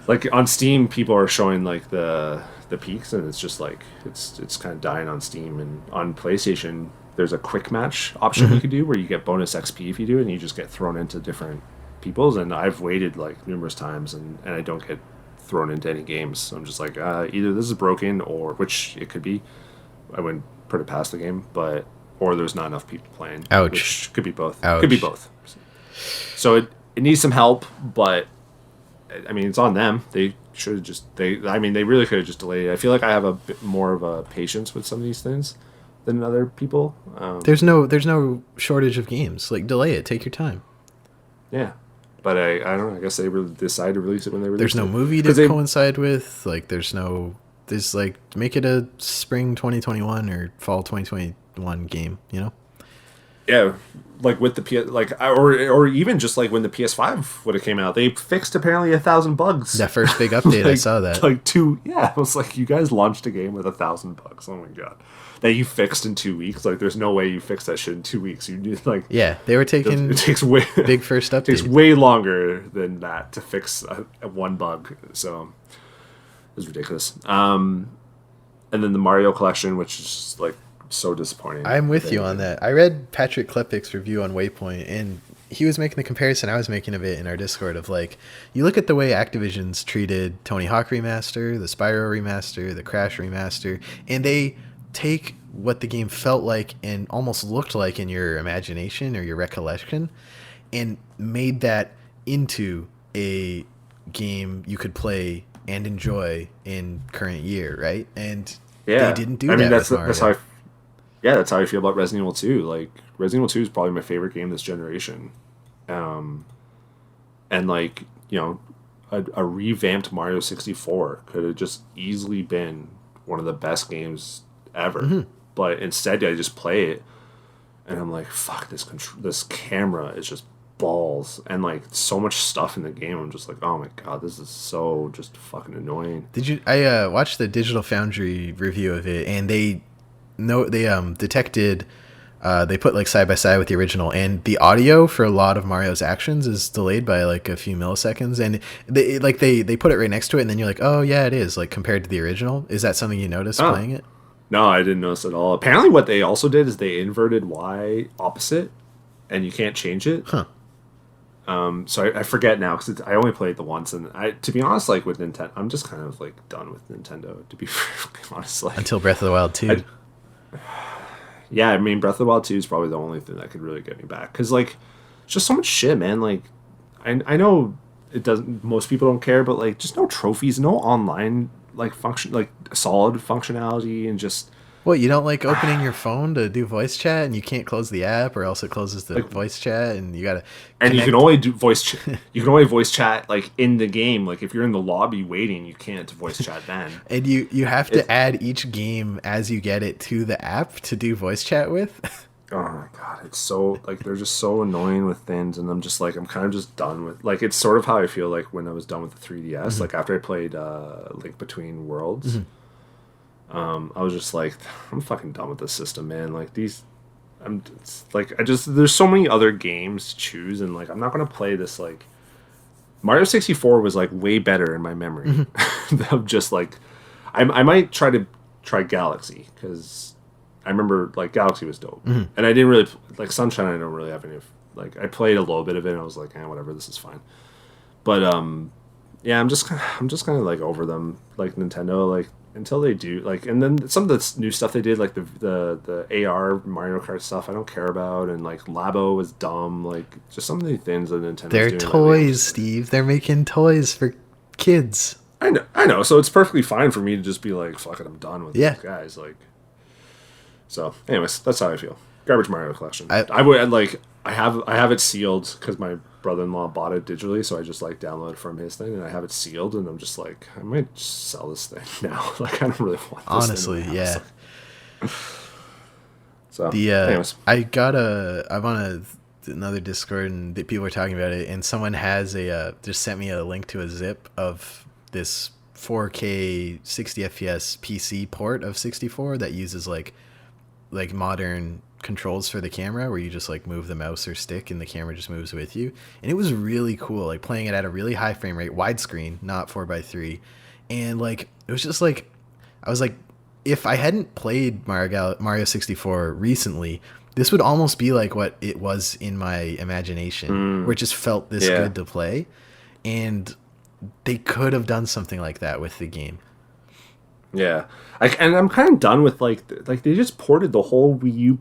Like on Steam, people are showing like the peaks, and it's just like it's kind of dying on Steam. And on PlayStation, there's a quick match option you could do where you get bonus XP if you do it, and you just get thrown into different people's. And I've waited like numerous times, and I don't get thrown into any games. So I'm just like, either this is broken, or which it could be. I wouldn't put it past the game, or there's not enough people playing. Ouch. Which could be both. Ouch. Could be both. So it needs some help, but I mean, it's on them. They should have just they really could have just delayed it. I feel like I have a bit more of a patience with some of these things than other people. There's no shortage of games. Like delay it. Take your time. Yeah. But I don't know. I guess they decided to release it when they released it. There's no movie to coincide with. Like, there's like, make it a spring 2021 or fall 2021 game, you know? Yeah, like with the PS, like, or even just like when the PS5 would have came out, they fixed apparently 1,000 bugs. That first big update, like, I saw that. Yeah, it was like, you guys launched a game with 1,000 bugs. Oh my god, that you fixed in 2 weeks. Like, there's no way you fix that shit in 2 weeks. You need like, yeah, they were taking it takes way big first update. It takes way longer than that to fix a one bug. So it was ridiculous. And then the Mario collection, which is just like so disappointing. I'm with you on that. I read Patrick Klepik's review on Waypoint, and he was making the comparison I was making of it in our Discord of, like, you look at the way Activision's treated Tony Hawk Remaster, the Spyro Remaster, the Crash Remaster, and they take what the game felt like and almost looked like in your imagination or your recollection and made that into a game you could play and enjoy in current year, right? And they didn't do that. I mean, that's how that's how I feel about Resident Evil 2. Like, Resident Evil 2 is probably my favorite game this generation. And, like, you know, a revamped Mario 64 could have just easily been one of the best games ever. Mm-hmm. But instead, I just play it, and I'm like, fuck, this camera is just balls. And, like, so much stuff in the game, I'm just like, oh my god, this is so just fucking annoying. I watched the Digital Foundry review of it, and they detected, they put, like, side by side with the original, and the audio for a lot of Mario's actions is delayed by like a few milliseconds, and they put it right next to it, and then you're like, oh yeah, it is, like, compared to the original. Is that something you noticed playing it? No, I didn't notice at all. Apparently what they also did is they inverted Y opposite, and you can't change it. So I forget now, because I only played it the once, and to be honest, like, with Nintendo, I'm just kind of like done with Nintendo, to be honest. Like, until Breath of the Wild 2. Yeah, I mean, Breath of the Wild 2 is probably the only thing that could really get me back. Because, like, it's just so much shit, man. Like, I know it doesn't, most people don't care, but, like, just no trophies, no online, like, solid functionality, and just... What, you don't like opening your phone to do voice chat, and you can't close the app, or else it closes the voice chat, and you gotta connect. And you can only do you can only voice chat, like, in the game. Like, if you're in the lobby waiting, you can't voice chat then. And you have to add each game as you get it to the app to do voice chat with. Oh my god, it's so, like, they're just so annoying with things, and I'm just like, I'm kind of just done with, like, it's sort of how I feel like when I was done with the 3DS. Mm-hmm. Like, after I played Link Between Worlds. Mm-hmm. I was just like, I'm fucking done with this system, man. Like, there's so many other games to choose, and, like, I'm not gonna play this. Like, Mario 64 was, like, way better in my memory. Mm-hmm. Of just, like, I might try Galaxy, because I remember, like, Galaxy was dope. Mm-hmm. And I didn't really, like, Sunshine, I don't really have any, like, I played a little bit of it, and I was like, whatever, this is fine. But yeah, I'm just kind of like over them, like, Nintendo, like, until they do, like, and then some of the new stuff they did, like the AR Mario Kart stuff, I don't care about, and, like, Labo was dumb, like, just some of the things that Nintendo's They're doing. Toys, Steve. They're making toys for kids. I know. So it's perfectly fine for me to just be like, fuck it, I'm done with these guys. Like, so, anyways, that's how I feel. Garbage Mario collection. I would, like, I have it sealed because my brother-in-law bought it digitally, so I just, like, download it from his thing, and I have it sealed, and I'm just like, I might just sell this thing now. Like, I don't really want this. Honestly, yeah. So, anyways. I'm on another Discord, and people are talking about it, and someone has just sent me a link to a zip of this 4K 60 FPS PC port of 64 that uses, like modern controls for the camera, where you just, like, move the mouse or stick and the camera just moves with you, and it was really cool, like, playing it at a really high frame rate, widescreen, not 4:3, and, like, it was just, like, I was like, if I hadn't played Mario 64 recently, this would almost be like what it was in my imagination, where it just felt this good to play, and they could have done something like that with the game. Yeah, and I'm kind of done with, like they just ported the whole Wii U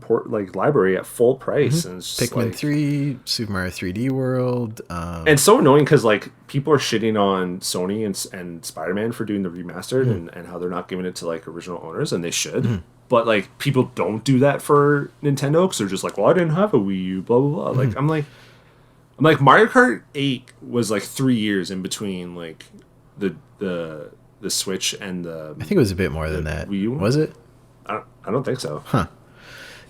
library at full price. Mm-hmm. And it's just, Pikmin like, 3, Super Mario 3D World. And it's so annoying because, like, people are shitting on Sony and Spider-Man for doing the remastered, and how they're not giving it to, like, original owners, and they should. Mm-hmm. But, like, people don't do that for Nintendo because they're just like, well, I didn't have a Wii U, blah, blah, blah. Mm-hmm. Like, I'm like, Like Mario Kart 8 was like 3 years in between like the Switch and the. I think it was a bit more than that. Wii U? Was it? I don't think so. Huh.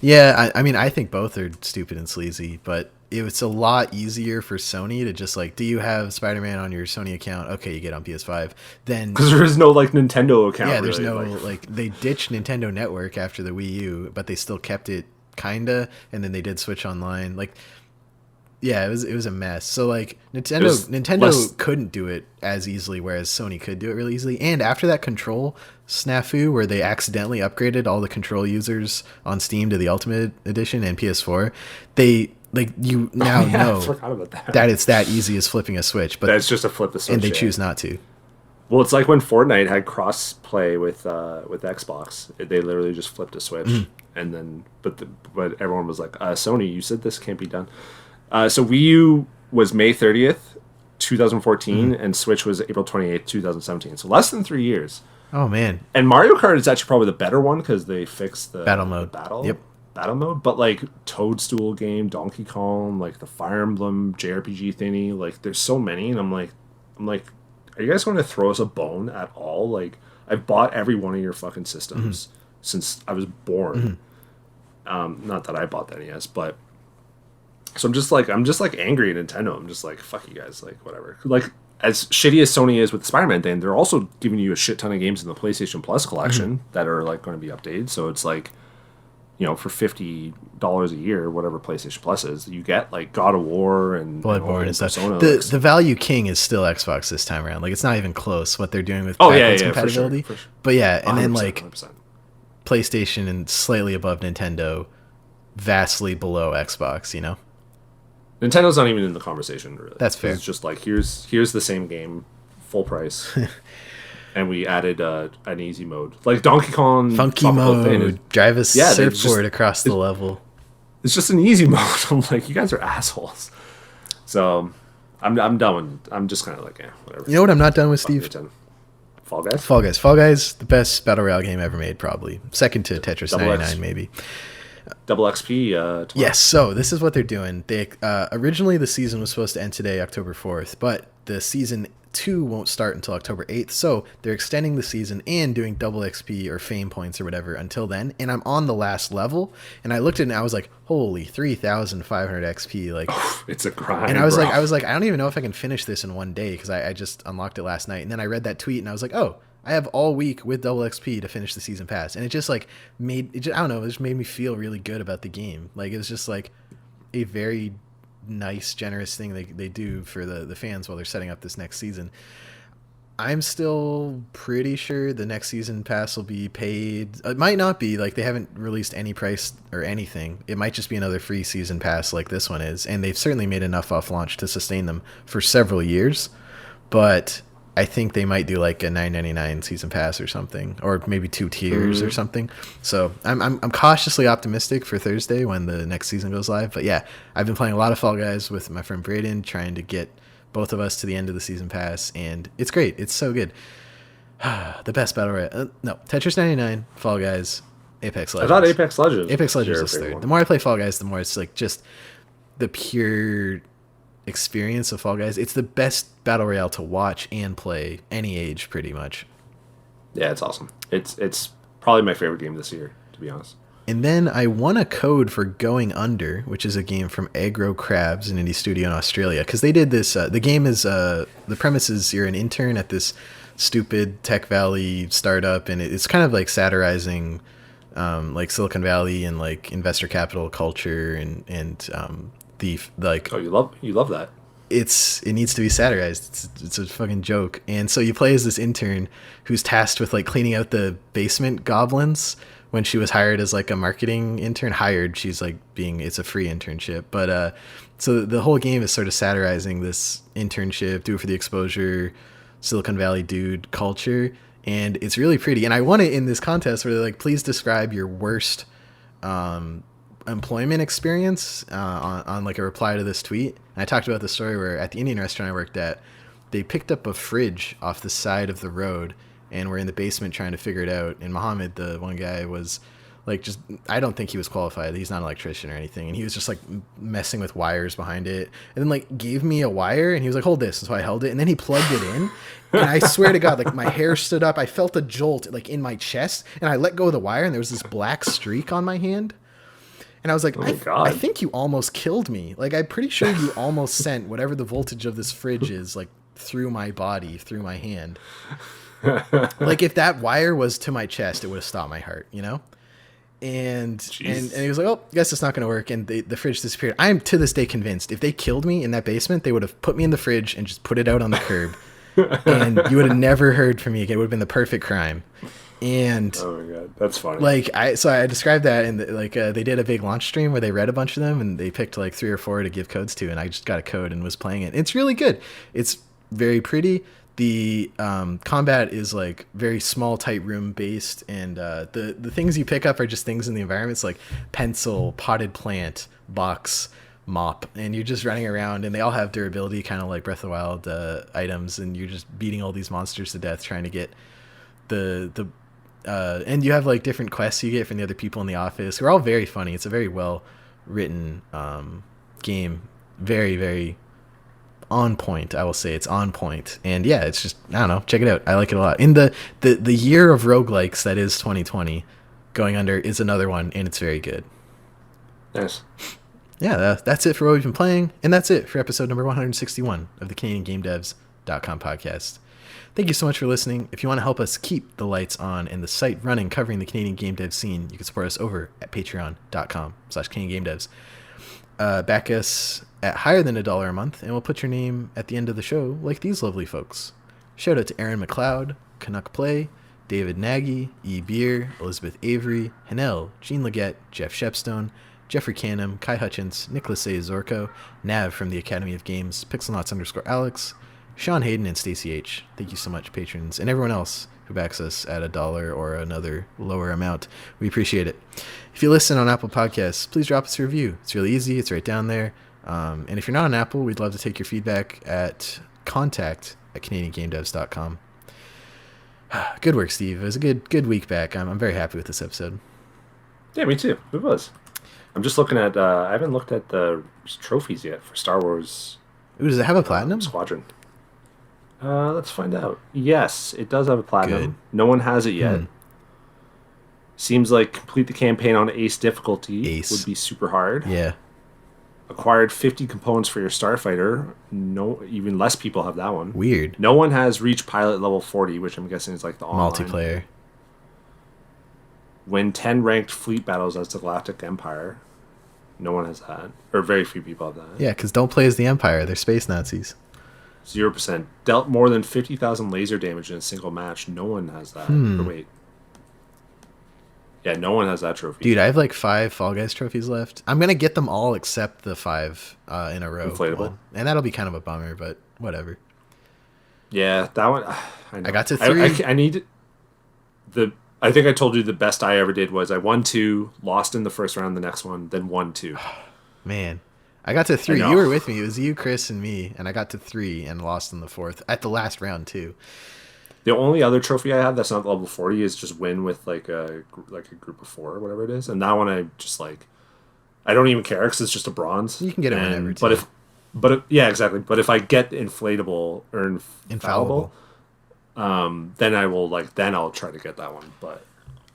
Yeah, I mean, I think both are stupid and sleazy, but it's a lot easier for Sony to just like, do you have Spider-Man on your Sony account? Okay, you get on PS5. Then because there is no like Nintendo account. Yeah, there's really. no like they ditched Nintendo Network after the Wii U, but they still kept it kinda, and then they did Switch Online. Like, yeah, it was a mess. So like Nintendo couldn't do it as easily, whereas Sony could do it really easily. And after that Control snafu, where they accidentally upgraded all the Control users on Steam to the Ultimate Edition and PS4, they like you now know I forgot about that. That it's that easy as flipping a Switch, but that's just a flip the Switch, and they choose not to. Well, it's like when Fortnite had cross play with Xbox. They literally just flipped a Switch, and then but everyone was like, "Sony, you said this can't be done." So Wii U was May 30th, 2014, and Switch was April 28th, 2017. So less than 3 years. Oh man! And Mario Kart is actually probably the better one because they fixed the battle mode. Battle mode. But like Toadstool game, Donkey Kong, like the Fire Emblem JRPG thingy, like there's so many, and I'm like, are you guys going to throw us a bone at all? Like I've bought every one of your fucking systems since I was born. Not that I bought the NES, but. So I'm just like angry at Nintendo. I'm just like, fuck you guys, like whatever. Like as shitty as Sony is with the Spider-Man thing, they're also giving you a shit ton of games in the PlayStation Plus collection that are like going to be updated. So it's like, for $50 a year, whatever PlayStation Plus is, you get like God of War and Bloodborne and stuff. The value king is still Xbox this time around. Like it's not even close what they're doing with backwards compatibility. For sure. But yeah, and then like 100%. PlayStation and slightly above Nintendo, vastly below Xbox. Nintendo's not even in the conversation, really. That's fair. It's just like, here's the same game, full price. And we added an easy mode. Like Donkey Kong. Funky mode. Drive a surfboard across the level. It's just an easy mode. I'm like, you guys are assholes. So, I'm done with I'm just kind of like, whatever. You know what I'm not done with, Steve? Fall Guys? Fall Guys, the best Battle Royale game ever made, probably. Second to Tetris 99, maybe. Double XP tomorrow. Yes, so this is what they're doing. They originally the season was supposed to end today, October 4th, but the season 2 won't start until October 8th, so they're extending the season and doing double XP or fame points or whatever until then, and I'm on the last level, and I looked at it and I was like, holy, 3,500 XP, like it's a grind. And I was like, I don't even know if I can finish this in one day, because I just unlocked it last night, and then I read that tweet and I was like, oh, I have all week with double XP to finish the season pass. And it just like I don't know, it just made me feel really good about the game. Like it was just like a very nice, generous thing they do for the fans while they're setting up this next season. I'm still pretty sure the next season pass will be paid. It might not be, like they haven't released any price or anything. It might just be another free season pass like this one is. And they've certainly made enough off launch to sustain them for several years. But I think they might do like a $9.99 season pass or something, or maybe 2 tiers or something. So I'm cautiously optimistic for Thursday when the next season goes live. But yeah, I've been playing a lot of Fall Guys with my friend Braden, trying to get both of us to the end of the season pass, and it's great. It's so good. The best battle royale. No, Tetris 99, Fall Guys, Apex Legends. I thought Apex Legends. Apex Legends is third. The more I play Fall Guys, the more it's like just the pure experience of Fall Guys. It's the best battle royale to watch and play any age, pretty much. Yeah, it's awesome. It's probably my favorite game this year, to be honest. And then I won a code for Going Under, which is a game from Aggro Crabs, an indie studio in Australia, because they did this. The game is the premise is you're an intern at this stupid Tech Valley startup, and it's kind of like satirizing like Silicon Valley and like investor capital culture and the like. Oh, you love that. It needs to be satirized. It's a fucking joke. And so you play as this intern who's tasked with like cleaning out the basement goblins. When she was hired as like a marketing intern, she's like it's a free internship. But so the whole game is sort of satirizing this internship, do it for the exposure, Silicon Valley dude culture. And it's really pretty. And I won it in this contest where they're like, please describe your worst employment experience on like a reply to this tweet. And I talked about the story where at the Indian restaurant I worked at, they picked up a fridge off the side of the road and we're in the basement trying to figure it out. And Mohammed, the one guy, was Like, just, I don't think he was qualified. He's not an electrician or anything. And he was just like messing with wires behind it. And then like gave me a wire and he was like, hold this. And so I held it and then he plugged it in. And I swear to God, like my hair stood up. I felt a jolt like in my chest and I let go of the wire and there was this black streak on my hand. And I was like, I think you almost killed me. Like, I'm pretty sure you almost sent whatever the voltage of this fridge is, like through my body, through my hand. Like if that wire was to my chest, it would have stopped my heart, you know? And he was like, oh, I guess it's not going to work. And the fridge disappeared. I am to this day convinced if they killed me in that basement, they would have put me in the fridge and just put it out on the curb. And you would have never heard from me again. It would have been the perfect crime. And oh my God, that's funny. Like I described that in they did a big launch stream where they read a bunch of them and they picked like 3 or 4 to give codes to. And I just got a code and was playing it. It's really good. It's very pretty. The combat is like very small, tight room based, and the things you pick up are just things in the environments like pencil, potted plant, box, mop, and you're just running around, and they all have durability, kind of like Breath of the Wild items, and you're just beating all these monsters to death, trying to get and you have like different quests you get from the other people in the office. They're all very funny. It's a very well written game, very, very on point. I will say it's on point. And yeah, it's just, I don't know, check it out. I like it a lot. In the year of roguelikes that is 2020 going under is another one, and it's very good. Nice. Yeah, that's it for what we've been playing, and that's it for episode number 161 of the CanadianGameDevs.com podcast. Thank you so much for listening. If you want to help us keep the lights on and the site running covering the Canadian game dev scene, you can support us over at patreon.com/CanadianGameDevs. Back us at higher than $1 a month, and we'll put your name at the end of the show like these lovely folks. Shout out to Aaron McLeod, Canuck Play, David Nagy, E. Beer, Elizabeth Avery, Hanel, Jean Leggett, Jeff Shepstone, Jeffrey Canham, Kai Hutchins, Nicholas A. Zorko, Nav from the Academy of Games, Pixelnots_Alex, Sean Hayden, and Stacey H. Thank you so much, patrons, and everyone else who backs us at $1 or another lower amount. We appreciate it. If you listen on Apple Podcasts, please drop us a review. It's really easy. It's right down there. And if you're not on Apple, we'd love to take your feedback at contact@CanadianGameDevs.com. Good work, Steve. It was a good week back. I'm very happy with this episode. Yeah, me too. It was. I'm just looking at, I haven't looked at the trophies yet for Star Wars. Ooh, does it have a platinum? Squadron. Let's find out. Yes, it does have a platinum. Good. No one has it yet. Seems like complete the campaign on Ace difficulty would be super hard. Yeah. Acquired 50 components for your starfighter. No, even less people have that one. Weird. No one has reached pilot level 40, which I'm guessing is like the online. Multiplayer. Win 10 ranked fleet battles as the Galactic Empire. No one has that. Or very few people have that. Yeah, because don't play as the Empire. They're space Nazis. 0%. Dealt more than 50,000 laser damage in a single match. No one has that. Or wait. Yeah, no one has that trophy. Dude, I have like 5 Fall Guys trophies left. I'm going to get them all except the 5 in a row. Inflatable. One. And that'll be kind of a bummer, but whatever. Yeah, that one. I know. I got to 3. I need the... I think I told you the best I ever did was I won 2, lost in the first round the next one, then won 2. Man. I got to 3. You were with me. It was you, Chris, and me. And I got to 3 and lost in the 4th. At the last round, too. The only other trophy I have that's not level 40 is just win with like a group of 4 or whatever it is. And that one I just like... I don't even care because it's just a bronze. You can get it whenever, too. Yeah, exactly. But if I get inflatable or infallible, then I will then I'll try to get that one. But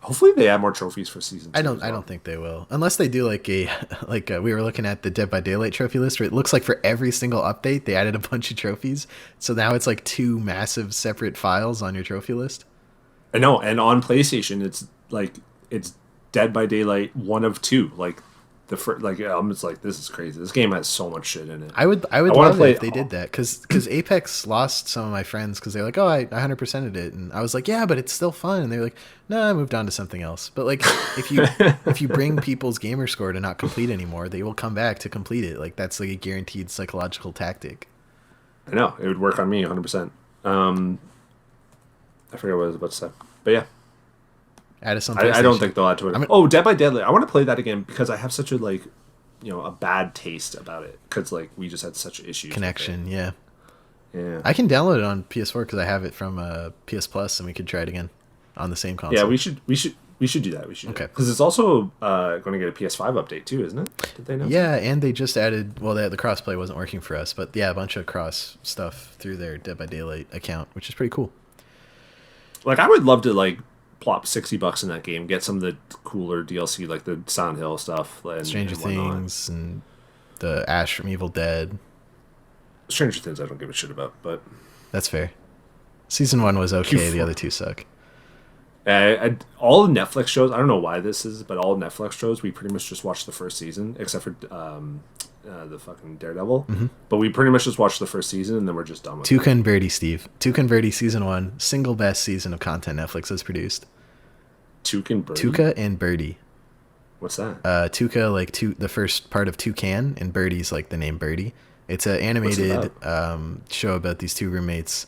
hopefully they add more trophies for season 2. I don't think they will, unless they do we were looking at the Dead by Daylight trophy list where it looks like for every single update they added a bunch of trophies. So now it's like 2 massive separate files on your trophy list. I know, and on PlayStation it's Dead by Daylight 1 of 2. I'm just like, this is crazy. This game has so much shit in it. I would love it if they did that, because Apex lost some of my friends because they're like, oh, I 100%ed it, and I was like, yeah, but it's still fun, and they're like, no, I moved on to something else. But if you bring people's gamer score to not complete anymore, they will come back to complete it. That's like a guaranteed psychological tactic. I know, it would work on me 100%. I forget what I was about to say, but yeah. Add us on I don't think they'll add to it. Dead by Daylight. I want to play that again because I have such a a bad taste about it because we just had such issues. Connection, yeah. Yeah. I can download it on PS4 because I have it from PS Plus, and we could try it again on the same console. Yeah, we should We should do that. We should. Okay. Because it's also going to get a PS5 update too, isn't it? Did they know? Yeah, and they just added. Well, the crossplay wasn't working for us, but yeah, a bunch of cross stuff through their Dead by Daylight account, which is pretty cool. Like, I would love to like plop $60 in that game, get some of the cooler DLC, like the Silent Hill stuff, and Stranger Things, and the Ash from Evil Dead. Stranger Things, I don't give a shit about, but that's fair. Season 1 was okay. The other two suck. All the Netflix shows, I don't know why this is, but all Netflix shows, we pretty much just watched the first season, except for the fucking Daredevil. Mm-hmm. But we pretty much just watched the first season, and then we're just done with it. Tuca and Birdie, Steve. Tuca and Birdie Season 1, single best season of content Netflix has produced. Tuca and Birdie? Tuca and Birdie. What's that? Tuca, like the first part of Toucan, and Birdie's like the name Birdie. It's an animated show about these two roommates.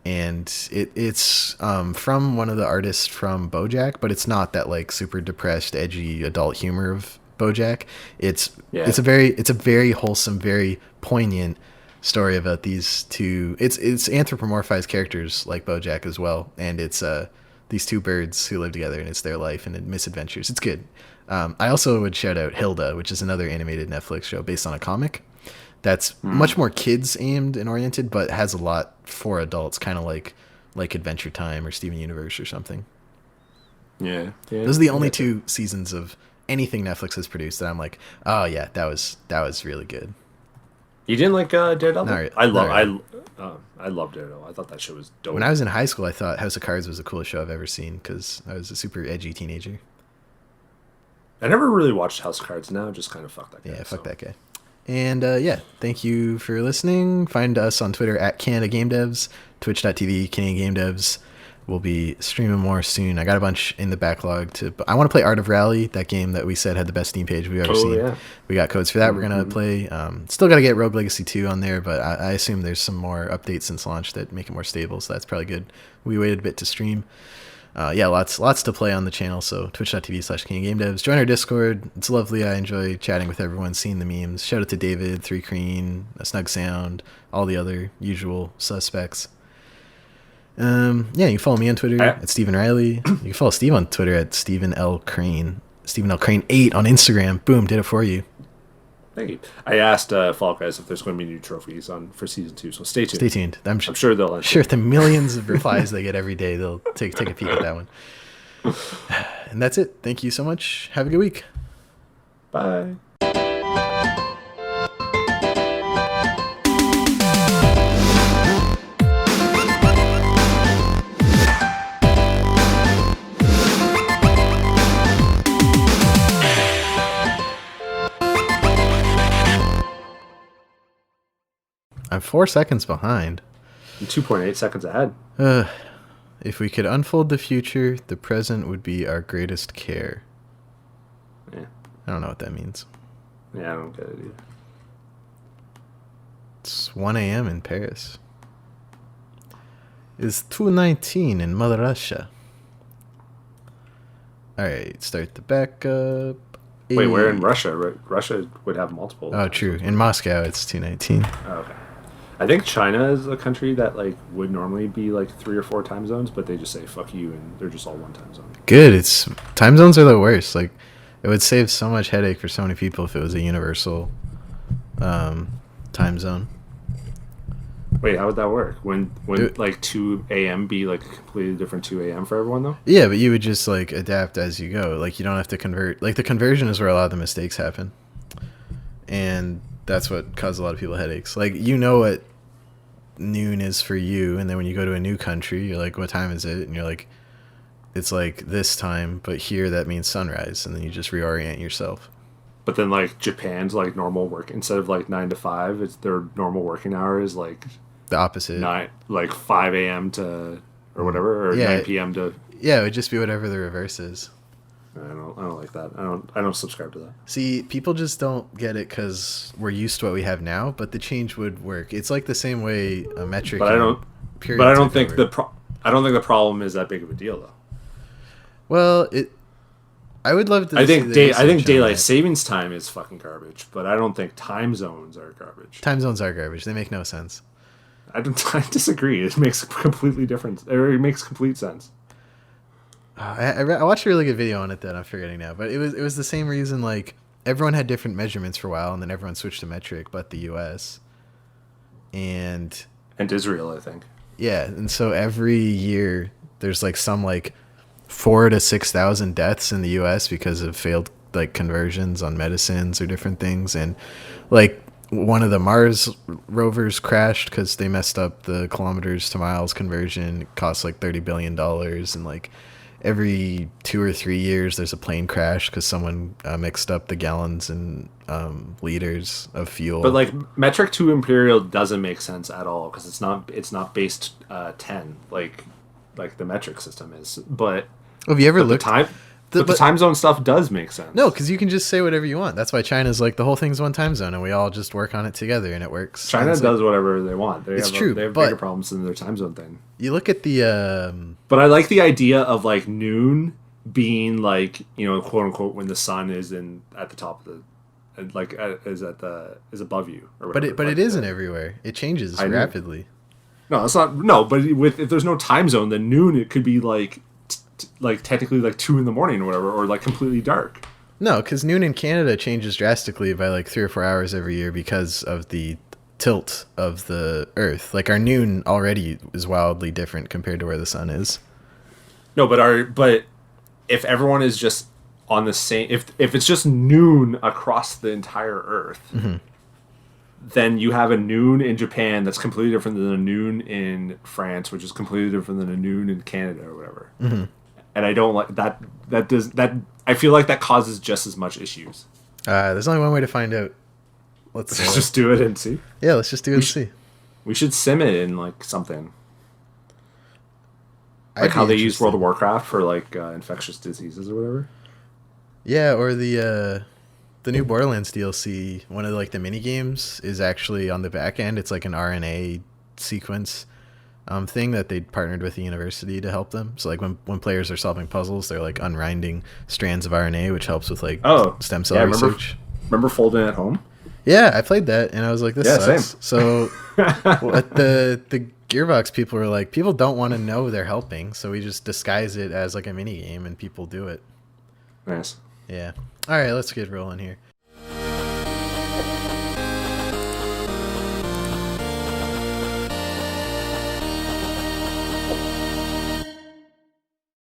And it's from one of the artists from BoJack, but it's not that like super depressed, edgy adult humor of BoJack. It's a very wholesome, very poignant story about these two. It's anthropomorphized characters like BoJack as well, and it's these two birds who live together, and it's their life and misadventures. It's good. I also would shout out Hilda, which is another animated Netflix show based on a comic. That's much more kids aimed and oriented, but has a lot for adults, kind of like Adventure Time or Steven Universe or something. Yeah. Those are the only two seasons of anything Netflix has produced that I'm like, oh yeah, that was really good. You didn't like Daredevil? I love Daredevil. I thought that show was dope. When I was in high school, I thought House of Cards was the coolest show I've ever seen because I was a super edgy teenager. I never really watched House of Cards. Now just kind of fuck that guy. Yeah, fuck that guy. And thank you for listening. Find us on Twitter at Canada Game Devs, twitch.tv, Canadian Game Devs. We'll be streaming more soon. I got a bunch in the backlog. I want to play Art of Rally, that game that we said had the best Steam page we've ever seen. Yeah. We got codes for that. We're going to play. Still got to get Rogue Legacy 2 on there, but I assume there's some more updates since launch that make it more stable, so that's probably good. We waited a bit to stream. Lots to play on the channel, so twitch.tv/KingGameDevs. Join our Discord. It's lovely. I enjoy chatting with everyone, seeing the memes. Shout out to David, 3Creen, Snug Sound, all the other usual suspects. You can follow me on Twitter at Stephen Riley. You can follow Steve on Twitter at Stephen L. Crane. Stephen L. Crane 8 on Instagram. Boom, did it for you. Thank you. I asked Fall Guys if there's going to be new trophies for season 2, so stay tuned. Stay tuned. I'm sure they'll. Sure, the millions of replies they get every day, they'll take a peek at that one. And that's it. Thank you so much. Have a good week. Bye. I'm 4 seconds behind. I'm 2.8 seconds ahead. If we could unfold the future, the present would be our greatest care. Yeah. I don't know what that means. Yeah, I don't get it either. It's 1 a.m. in Paris. It's 2:19 in Mother Russia. Alright, start the backup. Wait, we're in Russia. Russia would have multiple. Oh, true. In Moscow, it's 2:19. Oh, okay. I think China is a country that like would normally be like 3 or 4 time zones, but they just say fuck you and they're just all one time zone. Good. It's time zones are the worst. Like, it would save so much headache for so many people if it was a universal time zone. Wait, how would that work? When like 2 a.m. be like a completely different 2 a.m. for everyone though? Yeah, but you would just like adapt as you go. Like, you don't have to convert. Like, the conversion is where a lot of the mistakes happen, and that's what caused a lot of people headaches. Like, you know what noon is for you, and then when you go to a new country, you're like, what time is it? And you're like, it's like this time, but here that means sunrise, and then you just reorient yourself. But then like Japan's like normal work, instead of like 9 to 5, it's their normal working hour is like the opposite. 5 a.m. to or whatever, or 9 p.m. to. Yeah, it would just be whatever the reverse is. I don't like that. I don't subscribe to that. See, people just don't get it because we're used to what we have now, but the change would work. It's like the same way a metric. But I don't think the problem is that big of a deal though. Well, I would love to. I think daylight savings time is fucking garbage, but I don't think time zones are garbage. Time zones are garbage. They make no sense. I disagree. It makes complete sense. I watched a really good video on it that I'm forgetting now, but it was the same reason. Like everyone had different measurements for a while, and then everyone switched to metric, but the U.S. and Israel, I think. Yeah, and so every year there's like some like 4,000 to 6,000 deaths in the U.S. because of failed like conversions on medicines or different things, and like one of the Mars rovers crashed because they messed up the kilometers to miles conversion. It cost like $30 billion, and like every 2 or 3 years there's a plane crash because someone mixed up the gallons and liters of fuel. But like metric to imperial doesn't make sense at all because it's not based 10 like the metric system is. But have you ever looked? The time zone stuff does make sense. No, because you can just say whatever you want. That's why China's like the whole thing's one time zone, and we all just work on it together, and it works. China does whatever they want. It's true. They have bigger problems than their time zone thing. You look at the. But I like the idea of like noon being like, you know, quote unquote, when the sun is at the top of the, like is above you or whatever. But it isn't everywhere. It changes rapidly. No, it's not. No, but if there's no time zone, then noon it could be like technically like 2 a.m. or whatever, or like completely dark. No, because noon in Canada changes drastically by like 3 or 4 hours every year because of the tilt of the Earth. Like our noon already is wildly different compared to where the sun is. No, but if everyone is just on the same, if it's just noon across the entire Earth, mm-hmm. then you have a noon in Japan that's completely different than a noon in France, which is completely different than a noon in Canada or whatever. Mm-hmm. And I don't like that. I feel like that causes just as much issues. There's only one way to find out. Let's just do it and see. Yeah, let's just do it and see. We should sim it in like something. Like how they use World of Warcraft for like infectious diseases or whatever. Yeah, or the new Borderlands DLC. One of like the mini games is actually on the back end. It's like an RNA sequence thing that they partnered with the university to help them. So like when players are solving puzzles, they're like unwinding strands of RNA, which helps with like stem cell research. Remember Folding at Home? Yeah, I played that and I was like, this sucks. Same. So the Gearbox people were like, people don't want to know they're helping, so we just disguise it as like a mini game and people do it. Nice. Yeah. All right, let's get rolling here.